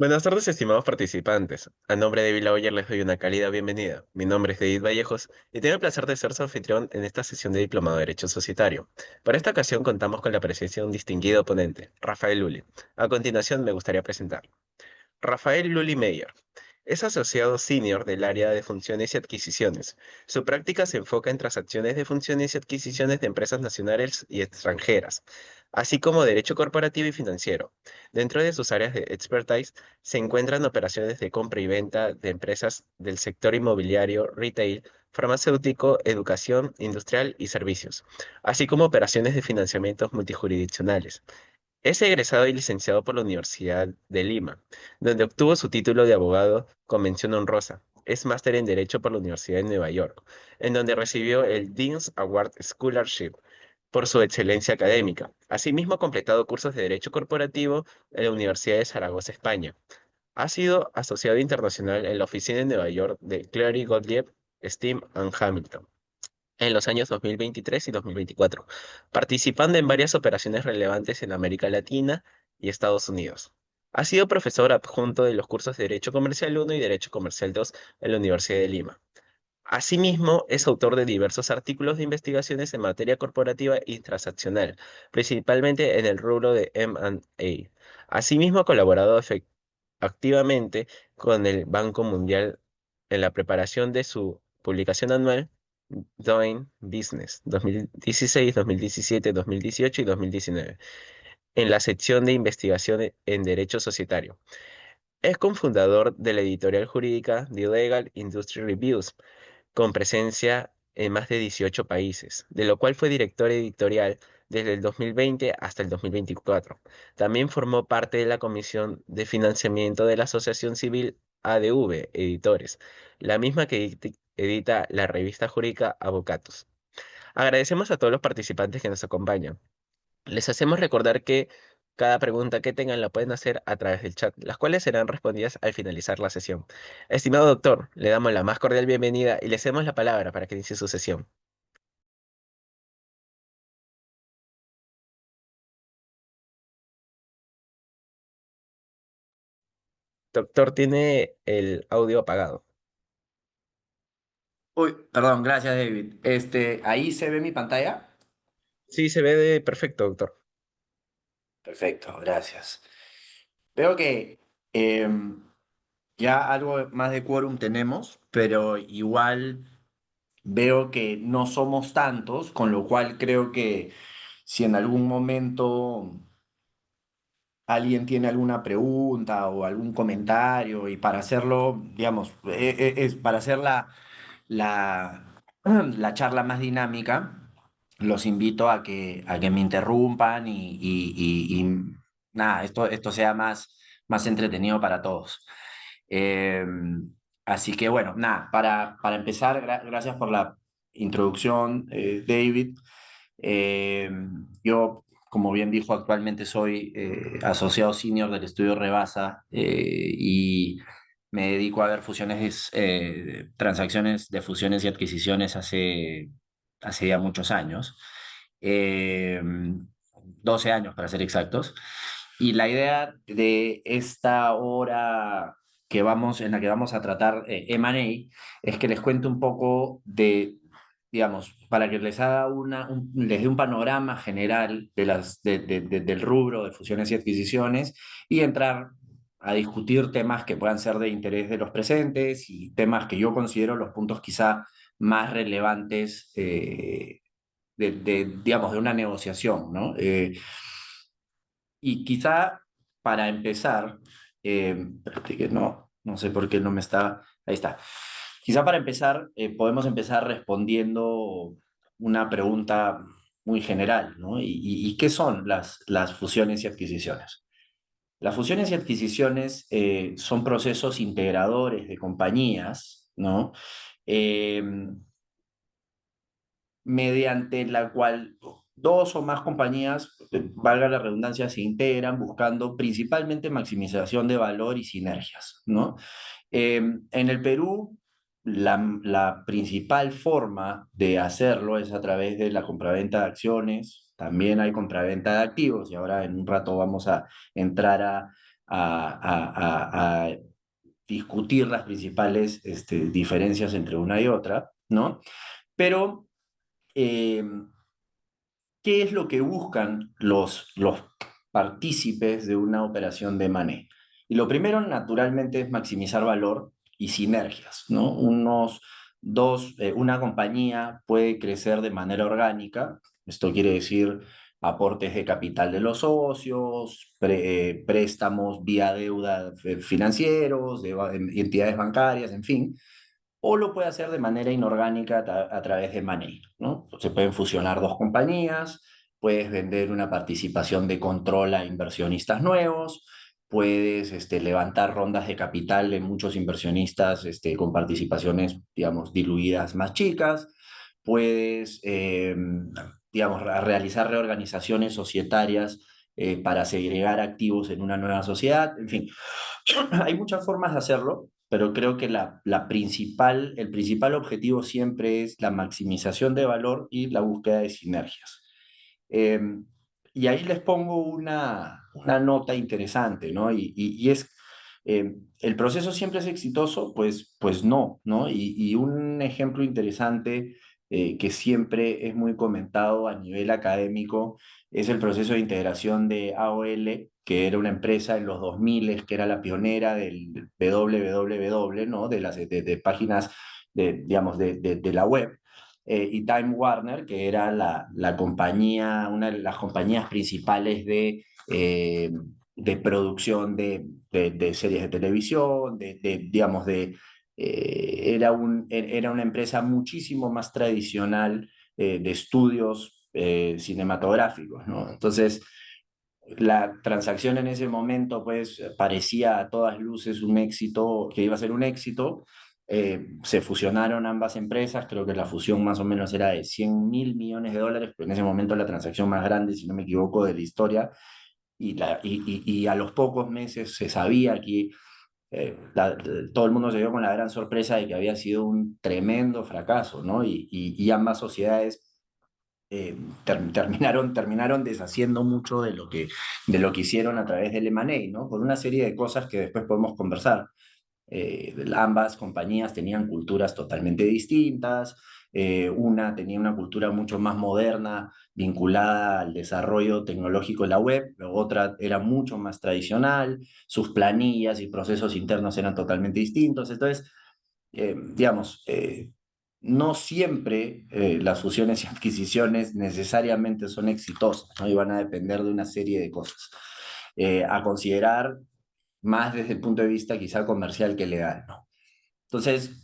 Buenas tardes, estimados participantes. A nombre de Vila Hoyer les doy una cálida bienvenida. Mi nombre es David Vallejos y tengo el placer de ser su anfitrión en esta sesión de Diplomado de Derecho Societario. Para esta ocasión contamos con la presencia de un distinguido ponente, Rafael Lully. A continuación me gustaría presentar. Rafael Lully Meyer. Es asociado senior del área de funciones y adquisiciones. Su práctica se enfoca en transacciones de funciones y adquisiciones de empresas nacionales y extranjeras, así como derecho corporativo y financiero. Dentro de sus áreas de expertise se encuentran operaciones de compra y venta de empresas del sector inmobiliario, retail, farmacéutico, educación, industrial y servicios, así como operaciones de financiamientos multijurisdiccionales. Es egresado y licenciado por la Universidad de Lima, donde obtuvo su título de abogado con mención honrosa. Es máster en Derecho por la Universidad de Nueva York, en donde recibió el Dean's Award Scholarship por su excelencia académica. Asimismo, ha completado cursos de Derecho Corporativo en la Universidad de Zaragoza, España. Ha sido asociado internacional en la oficina en Nueva York de Cleary Gottlieb, Steam and Hamilton en los años 2023 y 2024, participando en varias operaciones relevantes en América Latina y Estados Unidos. Ha sido profesor adjunto de los cursos de Derecho Comercial 1 y Derecho Comercial 2 en la Universidad de Lima. Asimismo, es autor de diversos artículos de investigaciones en materia corporativa y transaccional, principalmente en el rubro de M&A. Asimismo, ha colaborado activamente con el Banco Mundial en la preparación de su publicación anual Doing Business 2016, 2017, 2018 y 2019, en la sección de investigación en Derecho Societario. Es cofundador de la editorial jurídica The Legal Industry Reviews, con presencia en más de 18 países, de lo cual fue director editorial desde el 2020 hasta el 2024. También formó parte de la Comisión de Financiamiento de la Asociación Civil ADV Editores, la misma que edita la revista jurídica Avocatus. Agradecemos a todos los participantes que nos acompañan. Les hacemos recordar que cada pregunta que tengan la pueden hacer a través del chat, las cuales serán respondidas al finalizar la sesión. Estimado doctor, le damos la más cordial bienvenida y le cedemos la palabra para que inicie su sesión. Doctor, tiene el audio apagado. Uy, perdón, gracias David. Ahí se ve mi pantalla. Sí, se ve de perfecto, doctor. Perfecto, gracias. Veo que ya algo más de quórum tenemos, pero igual veo que no somos tantos, con lo cual creo que si en algún momento alguien tiene alguna pregunta o algún comentario y para hacerlo, digamos, es para hacer la charla más dinámica, los invito a que me interrumpan y nada, esto sea más entretenido para todos. Eh, Así que bueno, nada, para empezar, gracias por la introducción, David. Eh, yo, como bien dijo, actualmente soy asociado senior del estudio Rebasa y me dedico a ver transacciones de fusiones y adquisiciones hace ya muchos años, eh, 12 años para ser exactos. Y la idea de esta hora en la que vamos a tratar M&A es que les cuente un poco digamos, para que les haga les dé un panorama general del rubro de fusiones y adquisiciones y entrar a discutir temas que puedan ser de interés de los presentes y temas que yo considero los puntos quizá más relevantes digamos, de una negociación, ¿no? Y quizá para empezar, espérate que no sé por qué no me está, ahí está. Quizá para empezar, podemos empezar respondiendo una pregunta muy general, ¿no? ¿Y qué son las fusiones y adquisiciones? Las fusiones y adquisiciones son procesos integradores de compañías, ¿no? Eh, Mediante la cual dos o más compañías, valga la redundancia, se integran buscando principalmente maximización de valor y sinergias, ¿no? En el Perú, la principal forma de hacerlo es a través de la compraventa de acciones, también hay compraventa de activos y ahora en un rato vamos a entrar a discutir las principales diferencias entre una y otra, ¿no? Pero, eh, ¿qué es lo que buscan los partícipes de una operación de money? Y lo primero, naturalmente, es maximizar valor y sinergias, ¿no? Una compañía puede crecer de manera orgánica, esto quiere decir aportes de capital de los socios, préstamos vía deuda financieros, entidades bancarias, en fin, o lo puede hacer de manera inorgánica a través de Money, ¿no? Se pueden fusionar dos compañías, puedes vender una participación de control a inversionistas nuevos, puedes levantar rondas de capital de muchos inversionistas con participaciones, digamos, diluidas más chicas, puedes, digamos, realizar reorganizaciones societarias para segregar activos en una nueva sociedad, en fin, hay muchas formas de hacerlo, pero creo que el principal objetivo siempre es la maximización de valor y la búsqueda de sinergias. Eh, y ahí les pongo una nota interesante, ¿no? Y es, ¿el proceso siempre es exitoso? Pues no, ¿no? Y un ejemplo interesante que siempre es muy comentado a nivel académico es el proceso de integración de AOL, que era una empresa en los 2000, que era la pionera del www, ¿no? De páginas, digamos, de la web, y Time Warner, que era la compañía, una de las compañías principales de producción de series de televisión, digamos, era una empresa muchísimo más tradicional de estudios cinematográficos, ¿no? Entonces, la transacción en ese momento, pues, parecía a todas luces un éxito, que iba a ser un éxito. Se fusionaron ambas empresas, creo que la fusión más o menos era de $100.000 millones, pero en ese momento la transacción más grande, si no me equivoco, de la historia, y a los pocos meses se sabía que todo el mundo se dio con la gran sorpresa de que había sido un tremendo fracaso, ¿no? Y ambas sociedades terminaron deshaciendo mucho de lo que hicieron a través del M&A, ¿no? Por una serie de cosas que después podemos conversar. Ambas compañías tenían culturas totalmente distintas. Una tenía una cultura mucho más moderna, vinculada al desarrollo tecnológico de la web, otra era mucho más tradicional, sus planillas y procesos internos eran totalmente distintos. Entonces, digamos, no siempre las fusiones y adquisiciones necesariamente son exitosas, ¿no? Y van a depender de una serie de cosas. A considerar más desde el punto de vista quizá comercial que legal, ¿no? Entonces,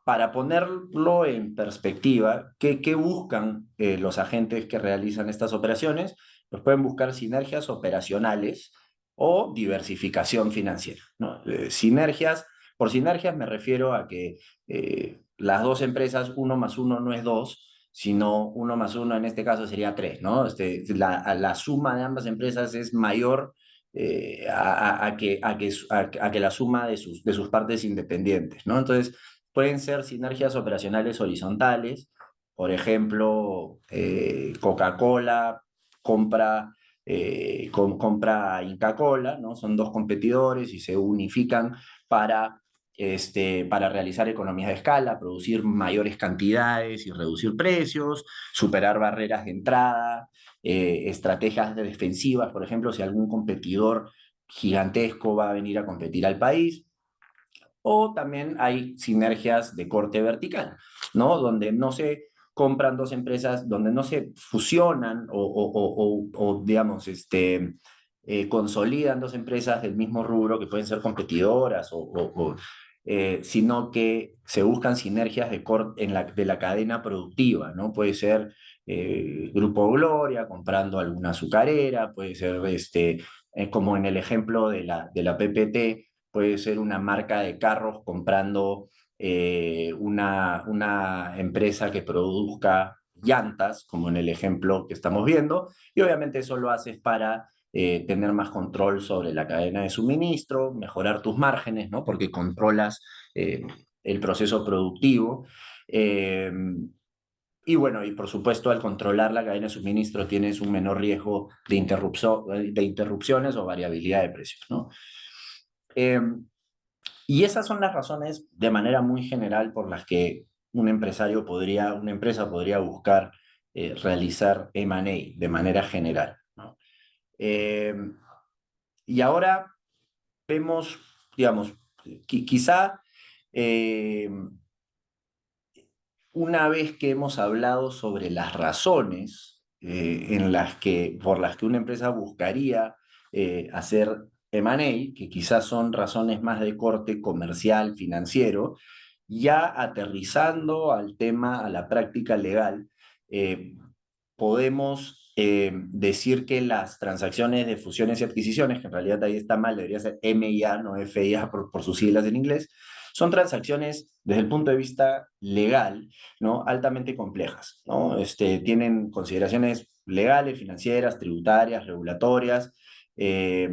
para ponerlo en perspectiva, ¿qué buscan los agentes que realizan estas operaciones? Pues pueden buscar sinergias operacionales o diversificación financiera, ¿no? Por sinergias me refiero a que las dos empresas, uno más uno no es dos, sino uno más uno en este caso sería tres, ¿no? La suma de ambas empresas es mayor a que la suma de sus partes independientes, ¿no? Entonces, pueden ser sinergias operacionales horizontales, por ejemplo, Coca-Cola compra Inca Cola, ¿no? Son dos competidores y se unifican para, para realizar economías de escala, producir mayores cantidades y reducir precios, superar barreras de entrada, estrategias defensivas, por ejemplo, si algún competidor gigantesco va a venir a competir al país. O también hay sinergias de corte vertical, ¿no? Donde no se compran dos empresas, donde no se fusionan o digamos, consolidan dos empresas del mismo rubro que pueden ser competidoras, sino que se buscan sinergias de la cadena productiva, ¿no? Puede ser Grupo Gloria comprando alguna azucarera, puede ser como en el ejemplo de la PPT, puede ser una marca de carros comprando una empresa que produzca llantas, como en el ejemplo que estamos viendo, y obviamente eso lo haces para tener más control sobre la cadena de suministro, mejorar tus márgenes, ¿no? Porque controlas el proceso productivo. Eh, Y bueno, y por supuesto, al controlar la cadena de suministro tienes un menor riesgo de interrupciones o variabilidad de precios, ¿no? Eh, y esas son las razones de manera muy general por las que una empresa podría buscar realizar M&A de manera general, ¿no? Eh, y ahora vemos, digamos, quizá eh, una vez que hemos hablado sobre las razones por las que una empresa buscaría hacer M&A, que quizás son razones más de corte comercial, financiero, ya aterrizando al tema, a la práctica legal, eh, podemos decir que las transacciones de fusiones y adquisiciones, que en realidad ahí está mal, debería ser M&A, no FIA por sus siglas en inglés, son transacciones desde el punto de vista legal, ¿no? Altamente complejas, ¿no? Tienen consideraciones legales, financieras, tributarias, regulatorias, eh,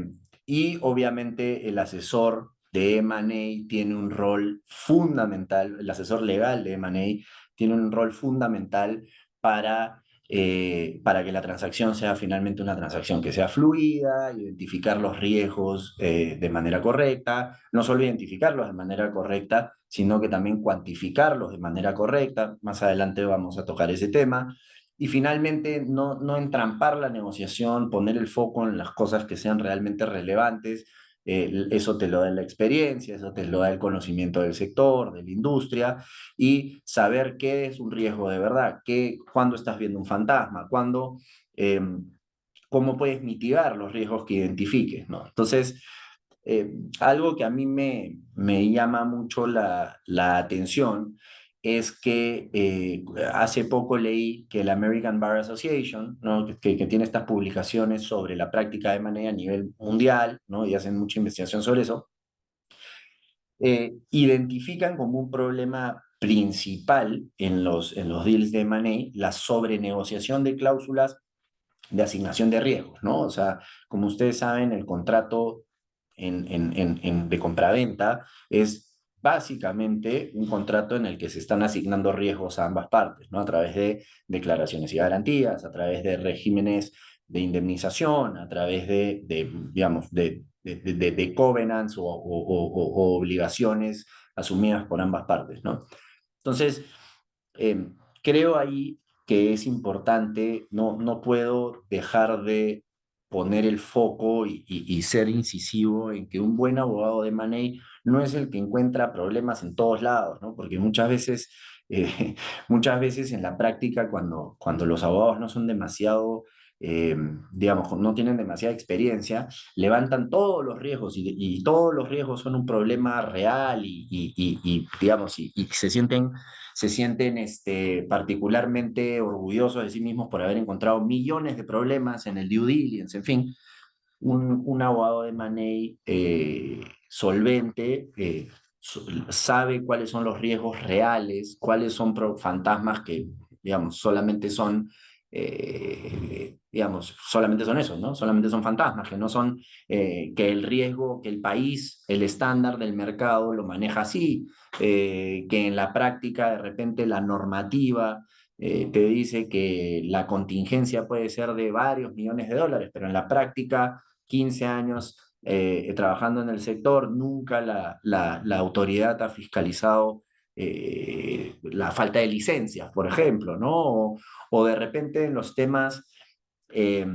y obviamente el asesor de M&A tiene un rol fundamental, el asesor legal de M&A tiene un rol fundamental para que la transacción sea finalmente una transacción que sea fluida, identificar los riesgos de manera correcta, no solo identificarlos de manera correcta, sino que también cuantificarlos de manera correcta. Más adelante vamos a tocar ese tema. Y finalmente, no entrampar la negociación, poner el foco en las cosas que sean realmente relevantes. Eso te lo da la experiencia, eso te lo da el conocimiento del sector, de la industria, y saber qué es un riesgo de verdad, cuándo estás viendo un fantasma, eh, cómo puedes mitigar los riesgos que identifiques, ¿no? Entonces, algo que a mí me llama mucho la atención es que hace poco leí que la American Bar Association, ¿no? que tiene estas publicaciones sobre la práctica de M&A a nivel mundial, ¿no? Y hacen mucha investigación sobre eso, identifican como un problema principal en los deals de M&A la sobrenegociación de cláusulas de asignación de riesgos, ¿no? O sea, como ustedes saben, el contrato de compraventa es básicamente un contrato en el que se están asignando riesgos a ambas partes, ¿no? A través de declaraciones y garantías, a través de regímenes de indemnización, a través digamos, de covenants o obligaciones asumidas por ambas partes, ¿no? Entonces, creo ahí que es importante, no puedo dejar de poner el foco y ser incisivo en que un buen abogado de M&A no es el que encuentra problemas en todos lados, ¿no? Porque eh, muchas veces en la práctica, cuando los abogados no son demasiado, digamos, no tienen demasiada experiencia, levantan todos los riesgos y todos los riesgos son un problema real digamos, y se sienten particularmente orgullosos de sí mismos por haber encontrado millones de problemas en el due diligence, en fin, un abogado de Manei solvente sabe cuáles son los riesgos reales, cuáles son fantasmas que, digamos, solamente son esos, ¿no? Solamente son fantasmas, que no son, que el riesgo, que el país, el estándar del mercado lo maneja así, que en la práctica de repente la normativa te dice que la contingencia puede ser de varios millones de dólares, pero en la práctica 15 años trabajando en el sector, nunca la autoridad ha fiscalizado la falta de licencias, por ejemplo, ¿no? O de repente en los temas eh,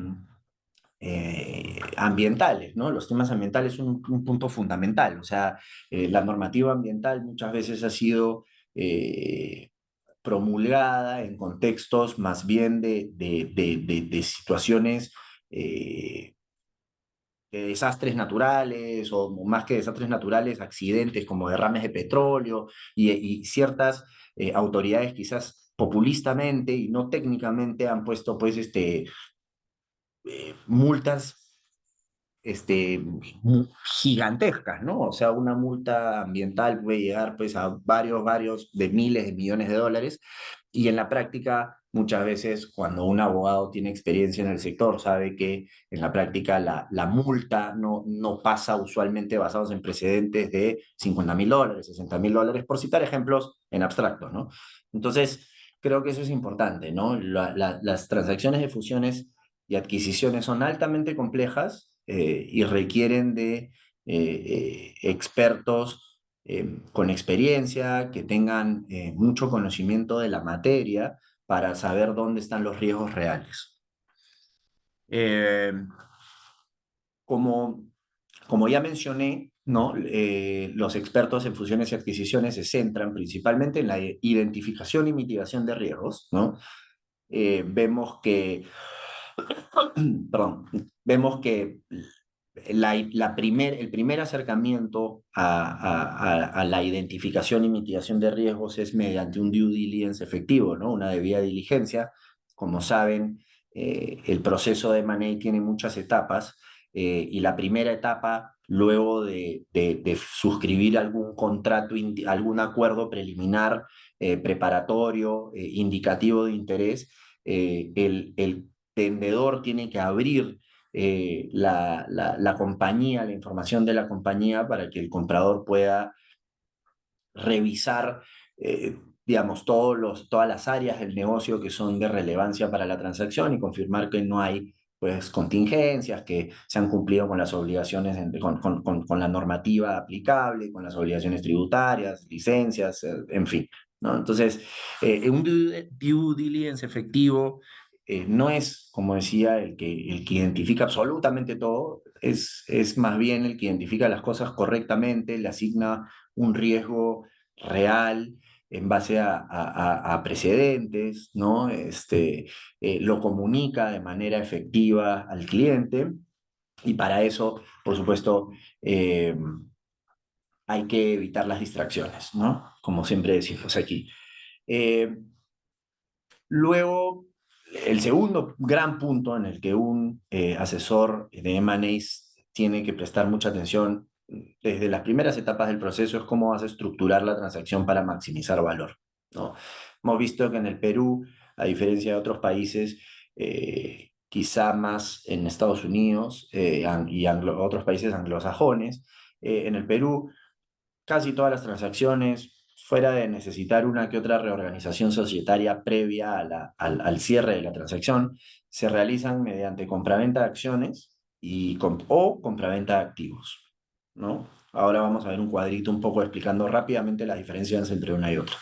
ambientales, ¿no? Los temas ambientales son un punto fundamental, o sea, la normativa ambiental muchas veces ha sido promulgada en contextos más bien de situaciones de desastres naturales o más que desastres naturales, accidentes como derrames de petróleo y ciertas autoridades quizás populistamente y no técnicamente han puesto pues multas este, gigantescas, ¿no? O sea, una multa ambiental puede llegar pues a varios de miles de millones de dólares y en la práctica muchas veces cuando un abogado tiene experiencia en el sector sabe que en la práctica la multa no pasa usualmente basados en precedentes de $50.000, $60.000, por citar ejemplos en abstracto, ¿no? Entonces, creo que eso es importante, ¿no? Las transacciones de fusiones y adquisiciones son altamente complejas y requieren de expertos con experiencia, que tengan mucho conocimiento de la materia para saber dónde están los riesgos reales. Eh, como, como ya mencioné, ¿no? Los expertos en fusiones y adquisiciones se centran principalmente en la identificación y mitigación de riesgos, ¿no? Vemos que, perdón, vemos que el primer acercamiento a la identificación y mitigación de riesgos es mediante un due diligence efectivo, ¿no? Una debida diligencia. Como saben, el proceso de M&A tiene muchas etapas y la primera etapa, luego de suscribir algún contrato, algún acuerdo preliminar, preparatorio, indicativo de interés, el vendedor tiene que abrir la compañía, la información de la compañía para que el comprador pueda revisar, digamos, todas las áreas del negocio que son de relevancia para la transacción y confirmar que no hay pues contingencias, que se han cumplido con las obligaciones, con la normativa aplicable, con las obligaciones tributarias, licencias, en fin, ¿no? Entonces, un due diligence efectivo no es, como decía, el que identifica absolutamente todo, es más bien el que identifica las cosas correctamente, le asigna un riesgo real en base a precedentes, ¿no? Lo comunica de manera efectiva al cliente y para eso, por supuesto, hay que evitar las distracciones, ¿no? Como siempre decimos aquí. Eh, Luego, el segundo gran punto en el que un asesor de M&As tiene que prestar mucha atención desde las primeras etapas del proceso es cómo vas a estructurar la transacción para maximizar valor, ¿no? Hemos visto que en el Perú, a diferencia de otros países, quizá más en Estados Unidos y otros países anglosajones, en el Perú casi todas las transacciones, fuera de necesitar una que otra reorganización societaria previa al cierre de la transacción, se realizan mediante compraventa de acciones o compraventa de activos, ¿no? Ahora vamos a ver un cuadrito un poco explicando rápidamente las diferencias entre una y otra.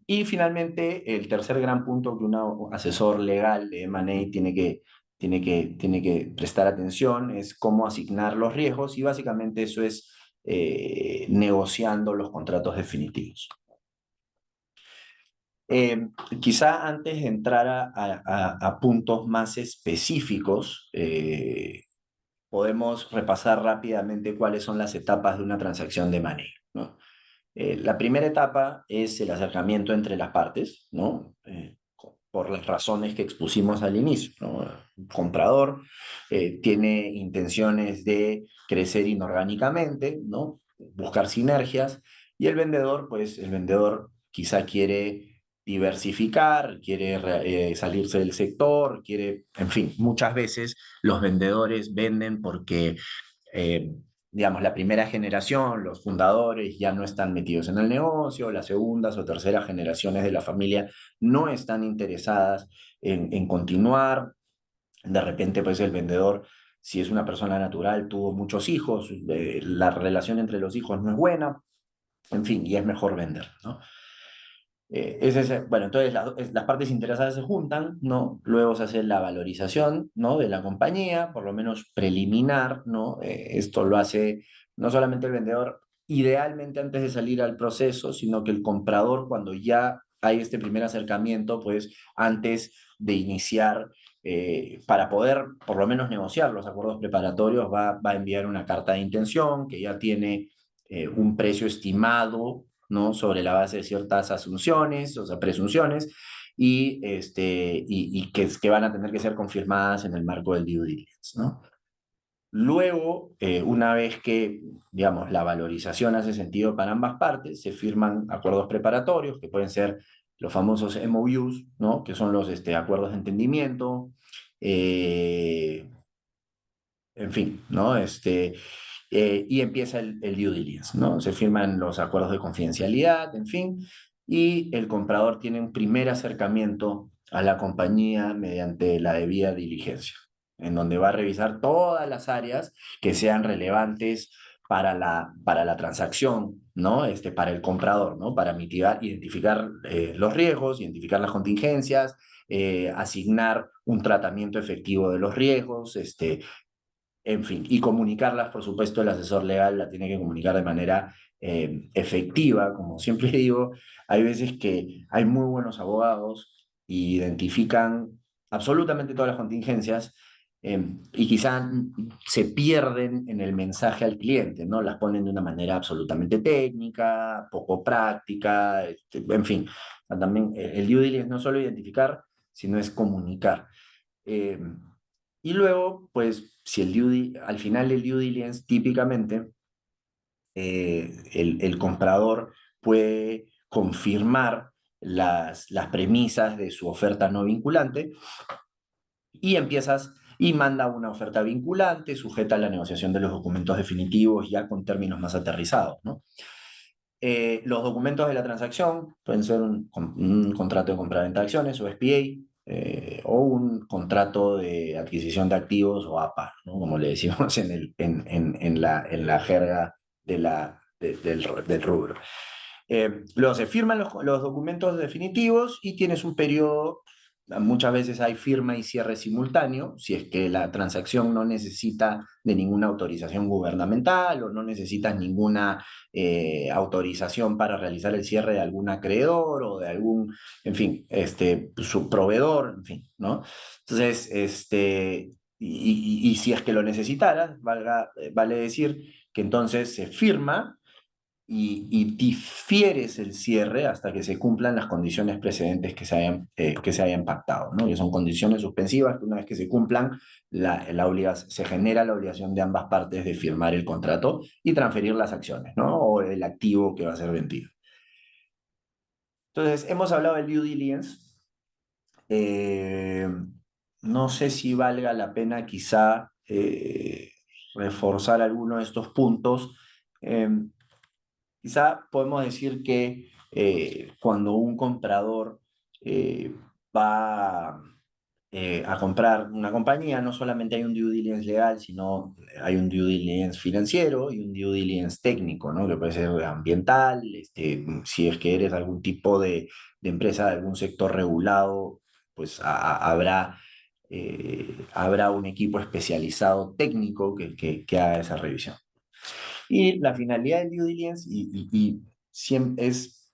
Y finalmente, el tercer gran punto que un asesor legal de M&A tiene que prestar atención es cómo asignar los riesgos y básicamente eso es negociando los contratos definitivos. Quizá antes de entrar a puntos más específicos, podemos repasar rápidamente cuáles son las etapas de una transacción de M&A, ¿no? La primera etapa es el acercamiento entre las partes, ¿no? Por las razones que expusimos al inicio, ¿no? Un comprador tiene intenciones de crecer inorgánicamente, ¿no? Buscar sinergias, y el vendedor, pues el vendedor quizá quiere diversificar, quiere salirse del sector, quiere, en fin, muchas veces los vendedores venden porque eh, digamos, la primera generación, los fundadores ya no están metidos en el negocio, las segundas o terceras generaciones de la familia no están interesadas en continuar. De repente, pues el vendedor, si es una persona natural, tuvo muchos hijos, la relación entre los hijos no es buena, en fin, y es mejor vender, ¿no? Bueno, entonces las partes interesadas se juntan, ¿no? Luego se hace la valorización, ¿no? De la compañía, por lo menos preliminar, ¿no? Esto lo hace no solamente el vendedor, idealmente antes de salir al proceso, sino que el comprador, cuando ya hay este primer acercamiento, pues antes de iniciar, para poder por lo menos negociar los acuerdos preparatorios, va a enviar una carta de intención que ya tiene un precio estimado, ¿no? Sobre la base de ciertas asunciones, o sea, presunciones, y que van a tener que ser confirmadas en el marco del due diligence, ¿no? Luego, una vez que, digamos, la valorización hace sentido para ambas partes, se firman acuerdos preparatorios, que pueden ser los famosos MOUs, ¿no? Que son los acuerdos de entendimiento, eh, en fin, ¿no? Y empieza el due diligence, ¿no? Se firman los acuerdos de confidencialidad, en fin, y el comprador tiene un primer acercamiento a la compañía mediante la debida diligencia, en donde va a revisar todas las áreas que sean relevantes para la transacción, ¿no? Para el comprador, ¿no? Para mitigar, identificar los riesgos, identificar las contingencias, asignar un tratamiento efectivo de los riesgos, en fin, y comunicarlas, por supuesto, el asesor legal la tiene que comunicar de manera efectiva, como siempre digo, hay veces que hay muy buenos abogados y identifican absolutamente todas las contingencias y quizá se pierden en el mensaje al cliente, ¿no? Las ponen de una manera absolutamente técnica, poco práctica, en fin, también el due diligence no es solo identificar, sino es comunicar. Eh, y luego, pues, si al final el due diligence, típicamente, el comprador puede confirmar las premisas de su oferta no vinculante y y manda una oferta vinculante, sujeta a la negociación de los documentos definitivos ya con términos más aterrizados, ¿no? Los documentos de la transacción pueden ser un contrato de compraventa de acciones o SPA, o un contrato de adquisición de activos o APA, ¿no? Como le decimos en la jerga del rubro. Luego se firman los documentos definitivos y tienes un periodo, muchas veces hay firma y cierre simultáneo, si es que la transacción no necesita de ninguna autorización gubernamental o no necesitas ninguna autorización para realizar el cierre de algún acreedor o de algún, en fin, su proveedor, en fin, ¿no? Entonces, y si es que lo necesitaras, vale decir que entonces se firma y difieres el cierre hasta que se cumplan las condiciones precedentes que se hayan pactado, ¿no? Que son condiciones suspensivas que una vez que se cumplan, se genera la obligación de ambas partes de firmar el contrato y transferir las acciones, ¿no? O el activo que va a ser vendido. Entonces, hemos hablado del due diligence. Eh, no sé si valga la pena quizá reforzar alguno de estos puntos. Eh, Quizá podemos decir que cuando un comprador eh, va a comprar una compañía, no solamente hay un due diligence legal, sino hay un due diligence financiero y un due diligence técnico, ¿no? Que puede ser ambiental, si es que eres algún tipo de empresa de algún sector regulado, pues habrá un equipo especializado técnico que haga esa revisión. Y la finalidad del due diligence, y siempre es,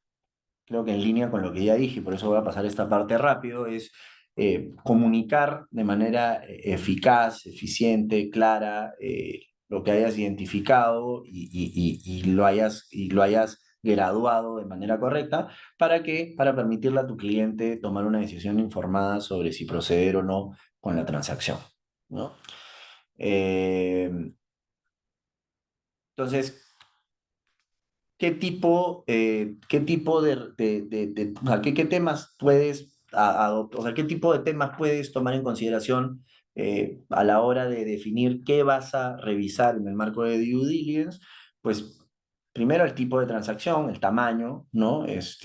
creo que en línea con lo que ya dije, por eso voy a pasar esta parte rápido, es comunicar de manera eficaz, eficiente, clara, lo que hayas identificado y lo hayas graduado de manera correcta para permitirle a tu cliente tomar una decisión informada sobre si proceder o no con la transacción, ¿no? Eh, entonces, qué tipo o sea, qué temas puedes adoptar, o sea, qué tipo de temas puedes tomar en consideración a la hora de definir qué vas a revisar en el marco de due diligence? Pues primero el tipo de transacción, el tamaño, ¿no? Es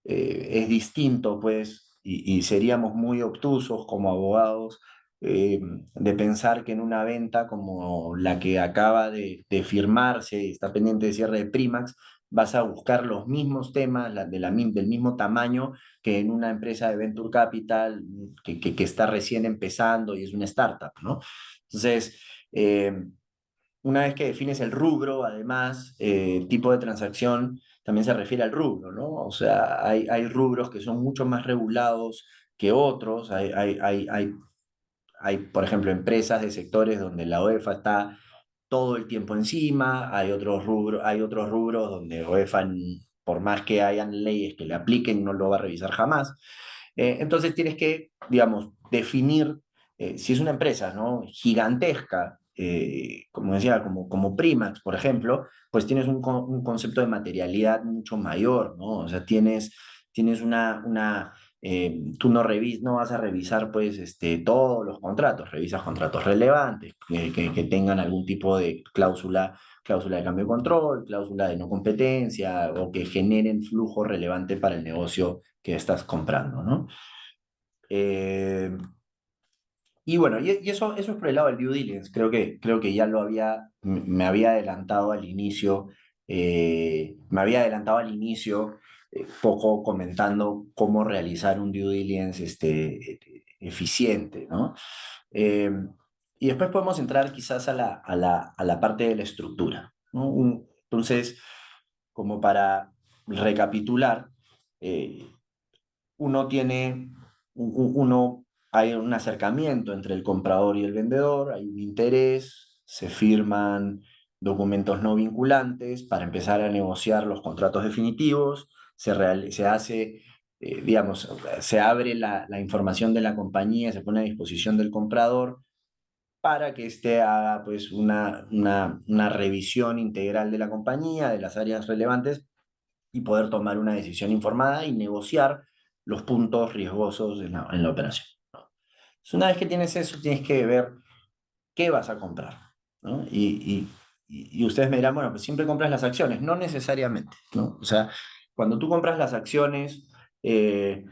distinto, pues, y seríamos muy obtusos como abogados eh, de pensar que en una venta como la que acaba de firmarse y está pendiente de cierre de Primax, vas a buscar los mismos temas del mismo tamaño que en una empresa de Venture Capital que está recién empezando y es una startup, ¿no? Entonces, una vez que defines el rubro, además, el tipo de transacción también se refiere al rubro, ¿no? O sea, hay rubros que son mucho más regulados que otros, hay, por ejemplo, empresas de sectores donde la UEFA está todo el tiempo encima, hay otros rubros donde UEFA, por más que hayan leyes que le apliquen, no lo va a revisar jamás. Entonces tienes que, digamos, definir, si es una empresa, ¿no? Gigantesca, como decía, como Primax, por ejemplo, pues tienes un concepto de materialidad mucho mayor, ¿no? O sea, tienes tú no vas a revisar pues, todos los contratos, revisas contratos relevantes, que tengan algún tipo de cláusula de cambio de control, cláusula de no competencia o que generen flujo relevante para el negocio que estás comprando, ¿no? Eh, y bueno, eso es por el lado del due diligence. Creo que ya me había adelantado al inicio, poco comentando cómo realizar un due diligence eficiente, ¿no? Eh, y después podemos entrar quizás a la parte de la estructura, ¿no? Entonces, como para recapitular, eh, uno tiene, hay un acercamiento entre el comprador y el vendedor, hay un interés, se firman documentos no vinculantes para empezar a negociar los contratos definitivos, se hace, digamos, se abre la información de la compañía, se pone a disposición del comprador para que éste haga pues una revisión integral de la compañía, de las áreas relevantes y poder tomar una decisión informada y negociar los puntos riesgosos en la operación, ¿no? Entonces, una vez que tienes eso, tienes que ver qué vas a comprar, ¿no? Y ustedes me dirán, bueno, pues siempre compras las acciones. No necesariamente, ¿no? O sea, cuando tú compras las acciones, eh,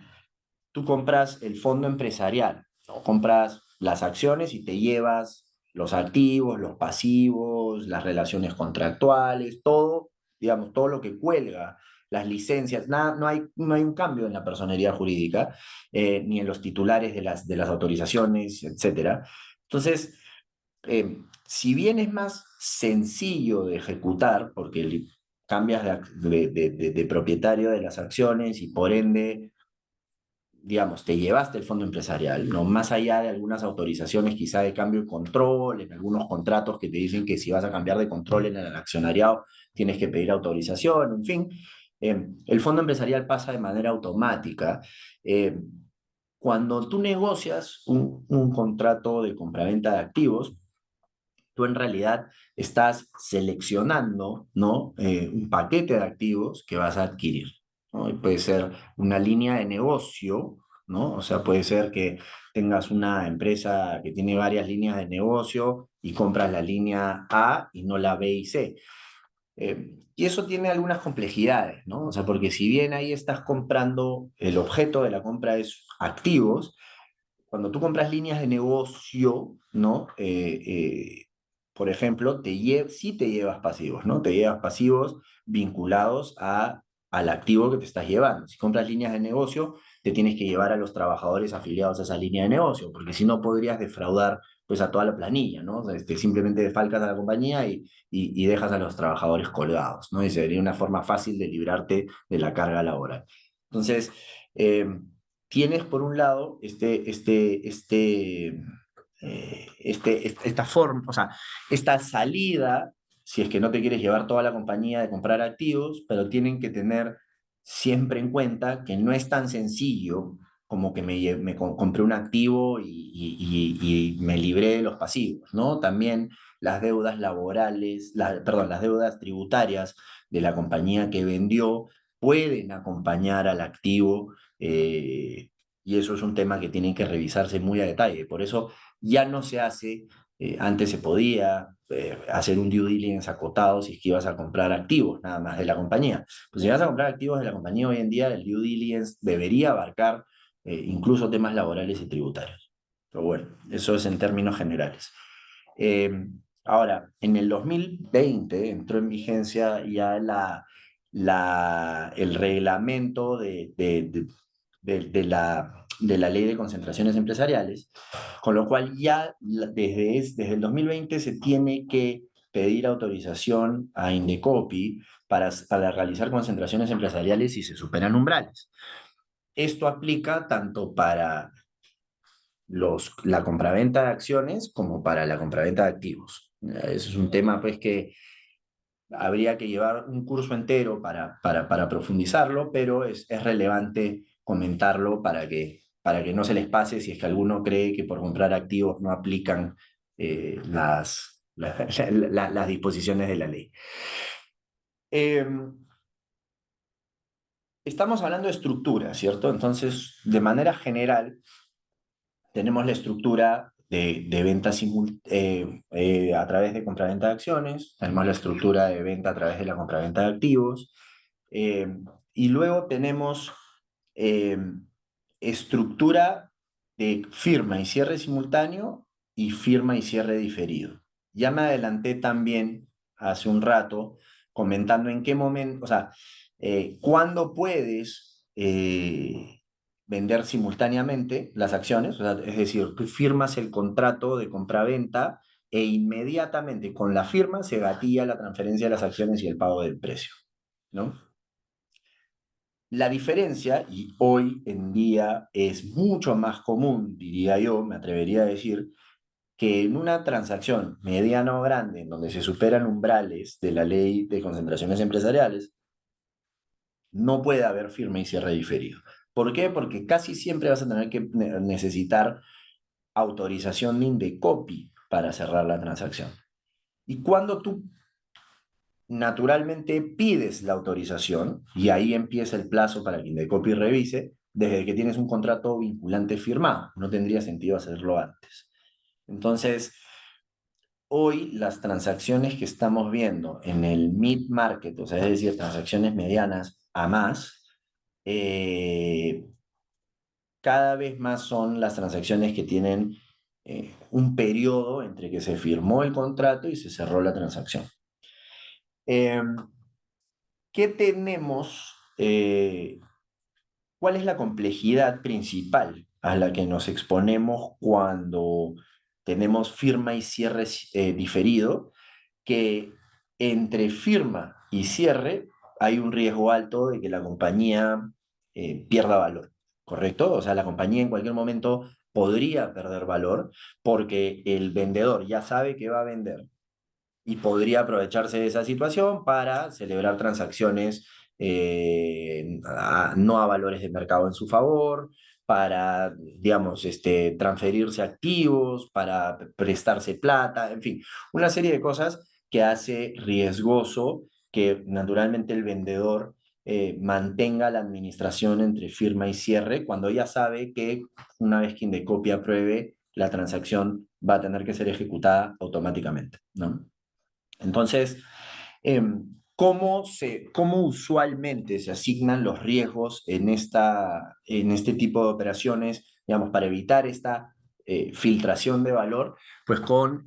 tú compras el fondo empresarial, ¿no? Compras las acciones y te llevas los activos, los pasivos, las relaciones contractuales, todo, digamos, todo lo que cuelga, las licencias, nada, no hay un cambio en la personería jurídica, ni en los titulares de las autorizaciones, etcétera. Entonces, si bien es más sencillo de ejecutar, porque cambias de propietario de las acciones y por ende digamos, te llevaste el fondo empresarial, ¿no? Más allá de algunas autorizaciones quizá de cambio de control, en algunos contratos que te dicen que si vas a cambiar de control en el accionariado tienes que pedir autorización, en fin, el fondo empresarial pasa de manera automática. Eh, Cuando tú negocias un contrato de compraventa de activos, tú en realidad estás seleccionando, ¿no? Un paquete de activos que vas a adquirir, ¿no? Y puede ser una línea de negocio, ¿no? O sea, puede ser que tengas una empresa que tiene varias líneas de negocio y compras la línea A y no la B y C. Y eso tiene algunas complejidades, ¿no? O sea, porque si bien ahí estás comprando, el objeto de la compra es activos, cuando tú compras líneas de negocio, ¿no? Por ejemplo, sí te llevas pasivos, ¿no? Te llevas pasivos vinculados al activo que te estás llevando. Si compras líneas de negocio, te tienes que llevar a los trabajadores afiliados a esa línea de negocio, porque si no podrías defraudar pues a toda la planilla, ¿no? O sea, simplemente defalcas a la compañía y dejas a los trabajadores colgados, ¿no? Y sería una forma fácil de librarte de la carga laboral. Entonces, eh, tienes por un lado esta forma, o sea, esta salida, si es que no te quieres llevar toda la compañía de comprar activos, pero tienen que tener siempre en cuenta que no es tan sencillo como que compré un activo y me libré de los pasivos, ¿no? También las deudas laborales, perdón, las deudas tributarias de la compañía que vendió pueden acompañar al activo, y eso es un tema que tiene que revisarse muy a detalle. Por eso ya no se hace, antes se podía hacer un due diligence acotado si es que ibas a comprar activos nada más de la compañía. Pues si vas a comprar activos de la compañía hoy en día, el due diligence debería abarcar incluso temas laborales y tributarios. Pero bueno, eso es en términos generales. Eh, Ahora, en el 2020 entró en vigencia ya el reglamento de la ley de concentraciones empresariales, con lo cual ya desde el 2020 se tiene que pedir autorización a Indecopi para realizar concentraciones empresariales si se superan umbrales. Esto aplica tanto para la compraventa de acciones como para la compraventa de activos. Eso es un tema pues que habría que llevar un curso entero para profundizarlo, pero es relevante comentarlo para que no se les pase si es que alguno cree que por comprar activos no aplican las disposiciones de la ley. Eh, estamos hablando de estructura, ¿cierto? Entonces, de manera general, tenemos la estructura de venta a través de compraventa de acciones, tenemos la estructura de venta a través de la compraventa de activos, eh, y luego tenemos eh, estructura de firma y cierre simultáneo y firma y cierre diferido. Ya me adelanté también hace un rato comentando en qué momento, o sea, cuándo puedes vender simultáneamente las acciones, o sea, es decir, tú firmas el contrato de compraventa e inmediatamente con la firma se gatilla la transferencia de las acciones y el pago del precio, ¿no? La diferencia, y hoy en día es mucho más común, diría yo, me atrevería a decir, que en una transacción mediana o grande, en donde se superan umbrales de la ley de concentraciones empresariales, no puede haber firma y cierre diferido. ¿Por qué? Porque casi siempre vas a tener que necesitar autorización de Indecopi para cerrar la transacción. Y cuando tú naturalmente pides la autorización, y ahí empieza el plazo para que Indecopi revise, desde que tienes un contrato vinculante firmado. No tendría sentido hacerlo antes. Entonces, hoy las transacciones que estamos viendo en el mid market, o sea, es decir, transacciones medianas a más, eh, cada vez más son las transacciones que tienen un periodo entre que se firmó el contrato y se cerró la transacción. Eh, ¿Qué tenemos? ¿Cuál es la complejidad principal a la que nos exponemos cuando tenemos firma y cierre diferido? Que entre firma y cierre hay un riesgo alto de que la compañía pierda valor, ¿correcto? O sea, la compañía en cualquier momento podría perder valor porque el vendedor ya sabe que va a vender y podría aprovecharse de esa situación para celebrar transacciones no a valores de mercado en su favor, para, digamos, transferirse activos, para prestarse plata, en fin, una serie de cosas que hace riesgoso que naturalmente el vendedor mantenga la administración entre firma y cierre cuando ya sabe que una vez que Indecopi apruebe, la transacción va a tener que ser ejecutada automáticamente, ¿no? Entonces, ¿cómo usualmente se asignan los riesgos en este tipo de operaciones, digamos, para evitar esta filtración de valor? Pues con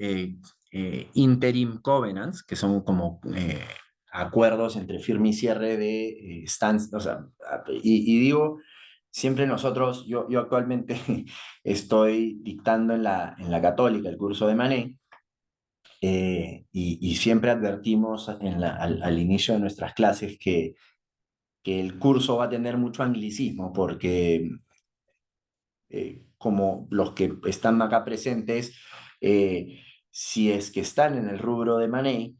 interim covenants, que son como acuerdos entre firme y cierre de o sea, y digo, siempre nosotros, yo actualmente estoy dictando en la Católica el curso de Manet, y siempre advertimos al inicio de nuestras clases que el curso va a tener mucho anglicismo, porque como los que están acá presentes, si es que están en el rubro de Manet,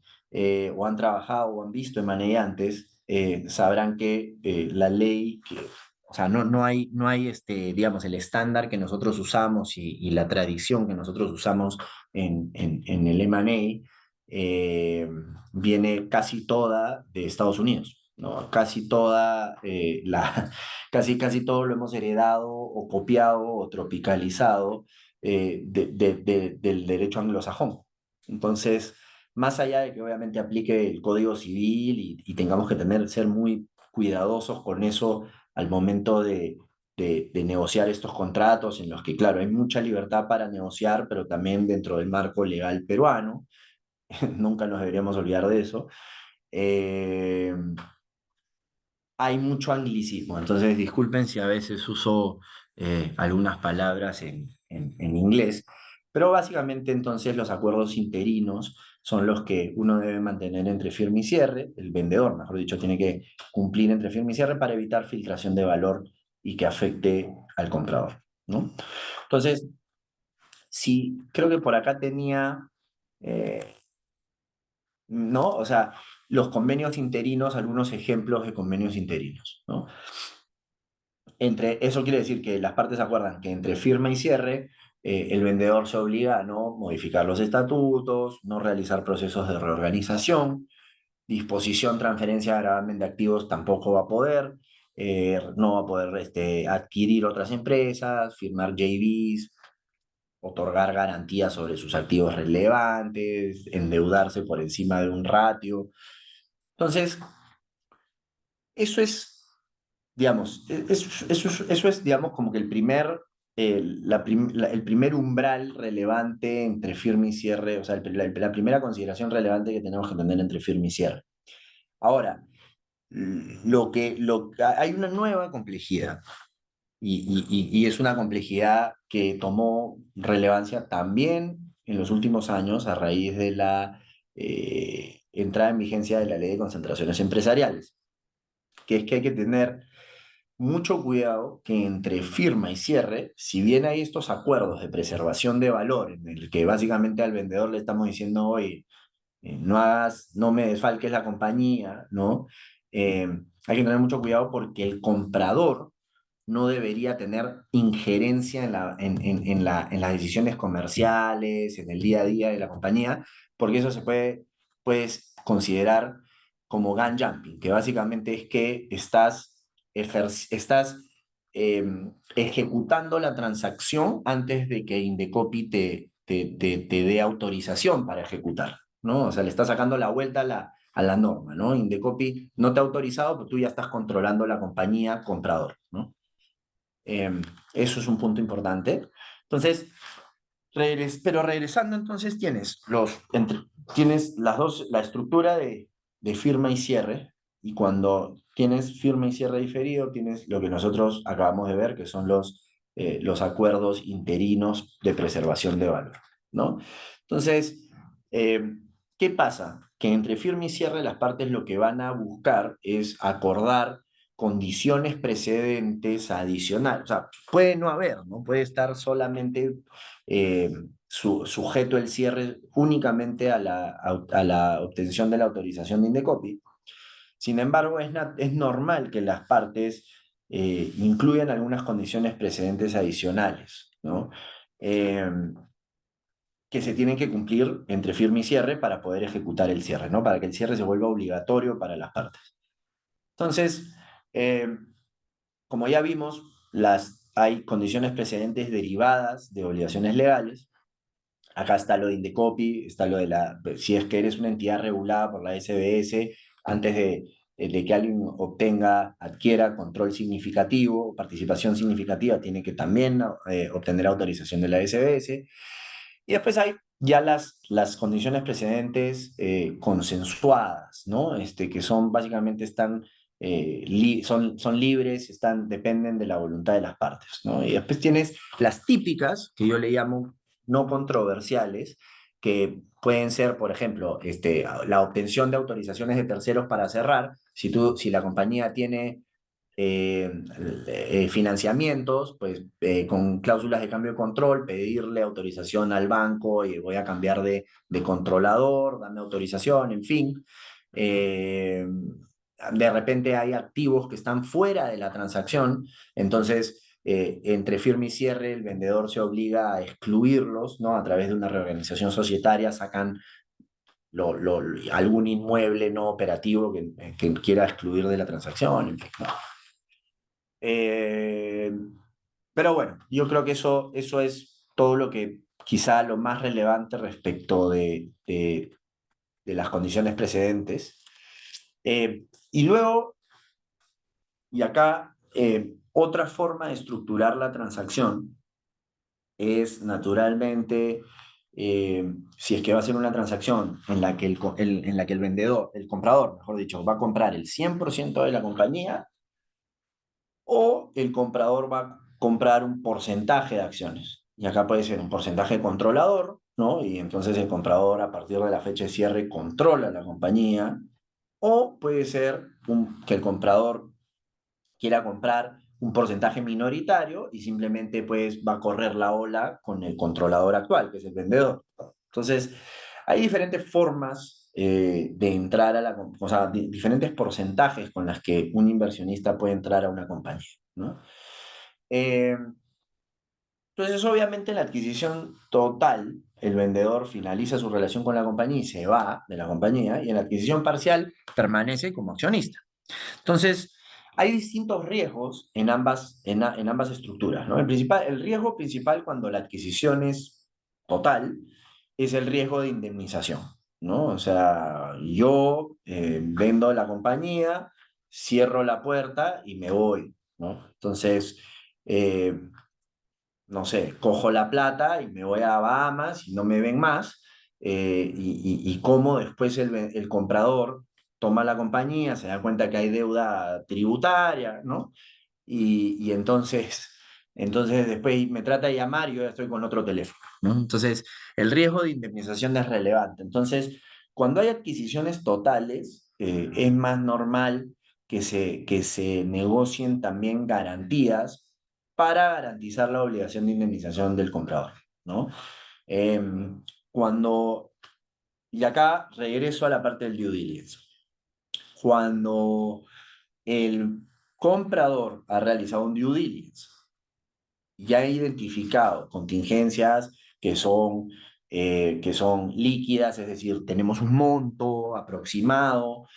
o han trabajado o han visto en Manet antes, sabrán que la ley, o sea, no hay digamos, el estándar que nosotros usamos y la tradición que nosotros usamos en el M&A, viene casi toda de Estados Unidos, ¿no? Casi toda casi todo lo hemos heredado o copiado o tropicalizado del derecho anglosajón. Entonces, más allá de que obviamente aplique el Código Civil y tengamos que ser muy cuidadosos con eso al momento de negociar estos contratos en los que, claro, hay mucha libertad para negociar, pero también dentro del marco legal peruano, nunca nos deberíamos olvidar de eso. Eh, Hay mucho anglicismo, entonces disculpen si a veces uso algunas palabras en inglés, pero básicamente entonces los acuerdos interinos son los que uno debe mantener entre firme y cierre, el vendedor, mejor dicho, tiene que cumplir entre firme y cierre para evitar filtración de valor y que afecte al comprador, ¿no? Entonces, sí, creo que por acá tenía, eh, ¿no? O sea, los convenios interinos, algunos ejemplos de convenios interinos, ¿no? Eso quiere decir que las partes acuerdan que entre firma y cierre, el vendedor se obliga a no modificar los estatutos, no realizar procesos de reorganización, disposición, transferencia, gravamen de activos tampoco va a poder, no va a poder adquirir otras empresas, firmar JVs, otorgar garantías sobre sus activos relevantes, endeudarse por encima de un ratio. Entonces, eso es, digamos, eso es, digamos, como que el primer umbral relevante entre firme y cierre, o sea, la primera consideración relevante que tenemos que tener entre firme y cierre. Ahora, hay una nueva complejidad y es una complejidad que tomó relevancia también en los últimos años a raíz de la entrada en vigencia de la Ley de Concentraciones Empresariales, que es que hay que tener mucho cuidado que entre firma y cierre, si bien hay estos acuerdos de preservación de valor, en el que básicamente al vendedor le estamos diciendo, oye, no me desfalques la compañía, ¿no? Hay que tener mucho cuidado porque el comprador no debería tener injerencia en las decisiones comerciales, en el día a día de la compañía, porque eso se puede, puedes considerar como gun jumping, que básicamente es que estás eh, ejecutando la transacción antes de que Indecopy te dé autorización para ejecutar, ¿no? O sea, le estás sacando la vuelta a la norma, ¿no? Indecopy no te ha autorizado, pero tú ya estás controlando la compañía comprador, ¿no? Eh, Eso es un punto importante. Entonces, pero regresando, entonces tienes las dos, la estructura de firma y cierre, y cuando tienes firma y cierre diferido, tienes lo que nosotros acabamos de ver, que son los acuerdos interinos de preservación de valor, ¿no? Entonces, eh, ¿qué pasa? Que entre firme y cierre las partes lo que van a buscar es acordar condiciones precedentes adicionales. O sea, puede no haber, ¿no? Puede estar solamente eh, sujeto el cierre únicamente a la obtención de la autorización de Indecopy. Sin embargo, es normal que las partes incluyan algunas condiciones precedentes adicionales, ¿no? Eh, que se tienen que cumplir entre firme y cierre para poder ejecutar el cierre, ¿no? Para que el cierre se vuelva obligatorio para las partes. Entonces, eh, como ya vimos, hay condiciones precedentes derivadas de obligaciones legales. Acá está lo de Indecopy, está lo de si es que eres una entidad regulada por la SBS, antes de que alguien adquiera control significativo, participación significativa, tiene que también obtener autorización de la SBS. Y después hay ya las condiciones precedentes consensuadas, ¿no? Que son básicamente son libres, dependen de la voluntad de las partes, ¿no? Y después tienes las típicas, que yo le llamo no controversiales, que pueden ser, por ejemplo, la obtención de autorizaciones de terceros para cerrar. Si la compañía tiene eh, financiamientos, pues con cláusulas de cambio de control, pedirle autorización al banco y voy a cambiar de controlador, dame autorización, en fin. De repente hay activos que están fuera de la transacción, entonces entre firme y cierre el vendedor se obliga a excluirlos, ¿no? A través de una reorganización societaria sacan algún inmueble no operativo que quiera excluir de la transacción, en fin, ¿no? Eh, pero bueno, yo creo que eso es todo lo que quizá lo más relevante respecto de las condiciones precedentes. Y luego, y acá, otra forma de estructurar la transacción es naturalmente, si es que va a ser una transacción en la que en la que el vendedor, el comprador, mejor dicho, va a comprar el 100% de la compañía, o el comprador va a comprar un porcentaje de acciones. Y acá puede ser un porcentaje controlador, ¿no? Y entonces el comprador a partir de la fecha de cierre controla la compañía. O puede ser que el comprador quiera comprar un porcentaje minoritario y simplemente pues va a correr la ola con el controlador actual, que es el vendedor. Entonces, hay diferentes formas de entrar o sea, diferentes porcentajes con las que un inversionista puede entrar a una compañía, ¿no? Eh, entonces, obviamente, en la adquisición total, el vendedor finaliza su relación con la compañía y se va de la compañía, y en la adquisición parcial permanece como accionista. Entonces, Hay distintos riesgos en ambas estructuras, ¿no? El riesgo principal cuando la adquisición es total es el riesgo de indemnización, ¿no? O sea, yo vendo la compañía, cierro la puerta y me voy, ¿no? Entonces, eh, no sé, cojo la plata y me voy a Bahamas y no me ven más, y cómo después el comprador toma la compañía, se da cuenta que hay deuda tributaria, ¿no? Y entonces después me trata de llamar y yo ya estoy con otro teléfono, ¿no? Entonces, el riesgo de indemnización es relevante. Entonces, cuando hay adquisiciones totales, es más normal que se negocien también garantías para garantizar la obligación de indemnización del comprador, ¿no? Eh, cuando, y acá regreso a la parte del due diligence. Cuando el comprador ha realizado un due diligence, ya he identificado contingencias que son líquidas, es decir, tenemos un monto aproximado,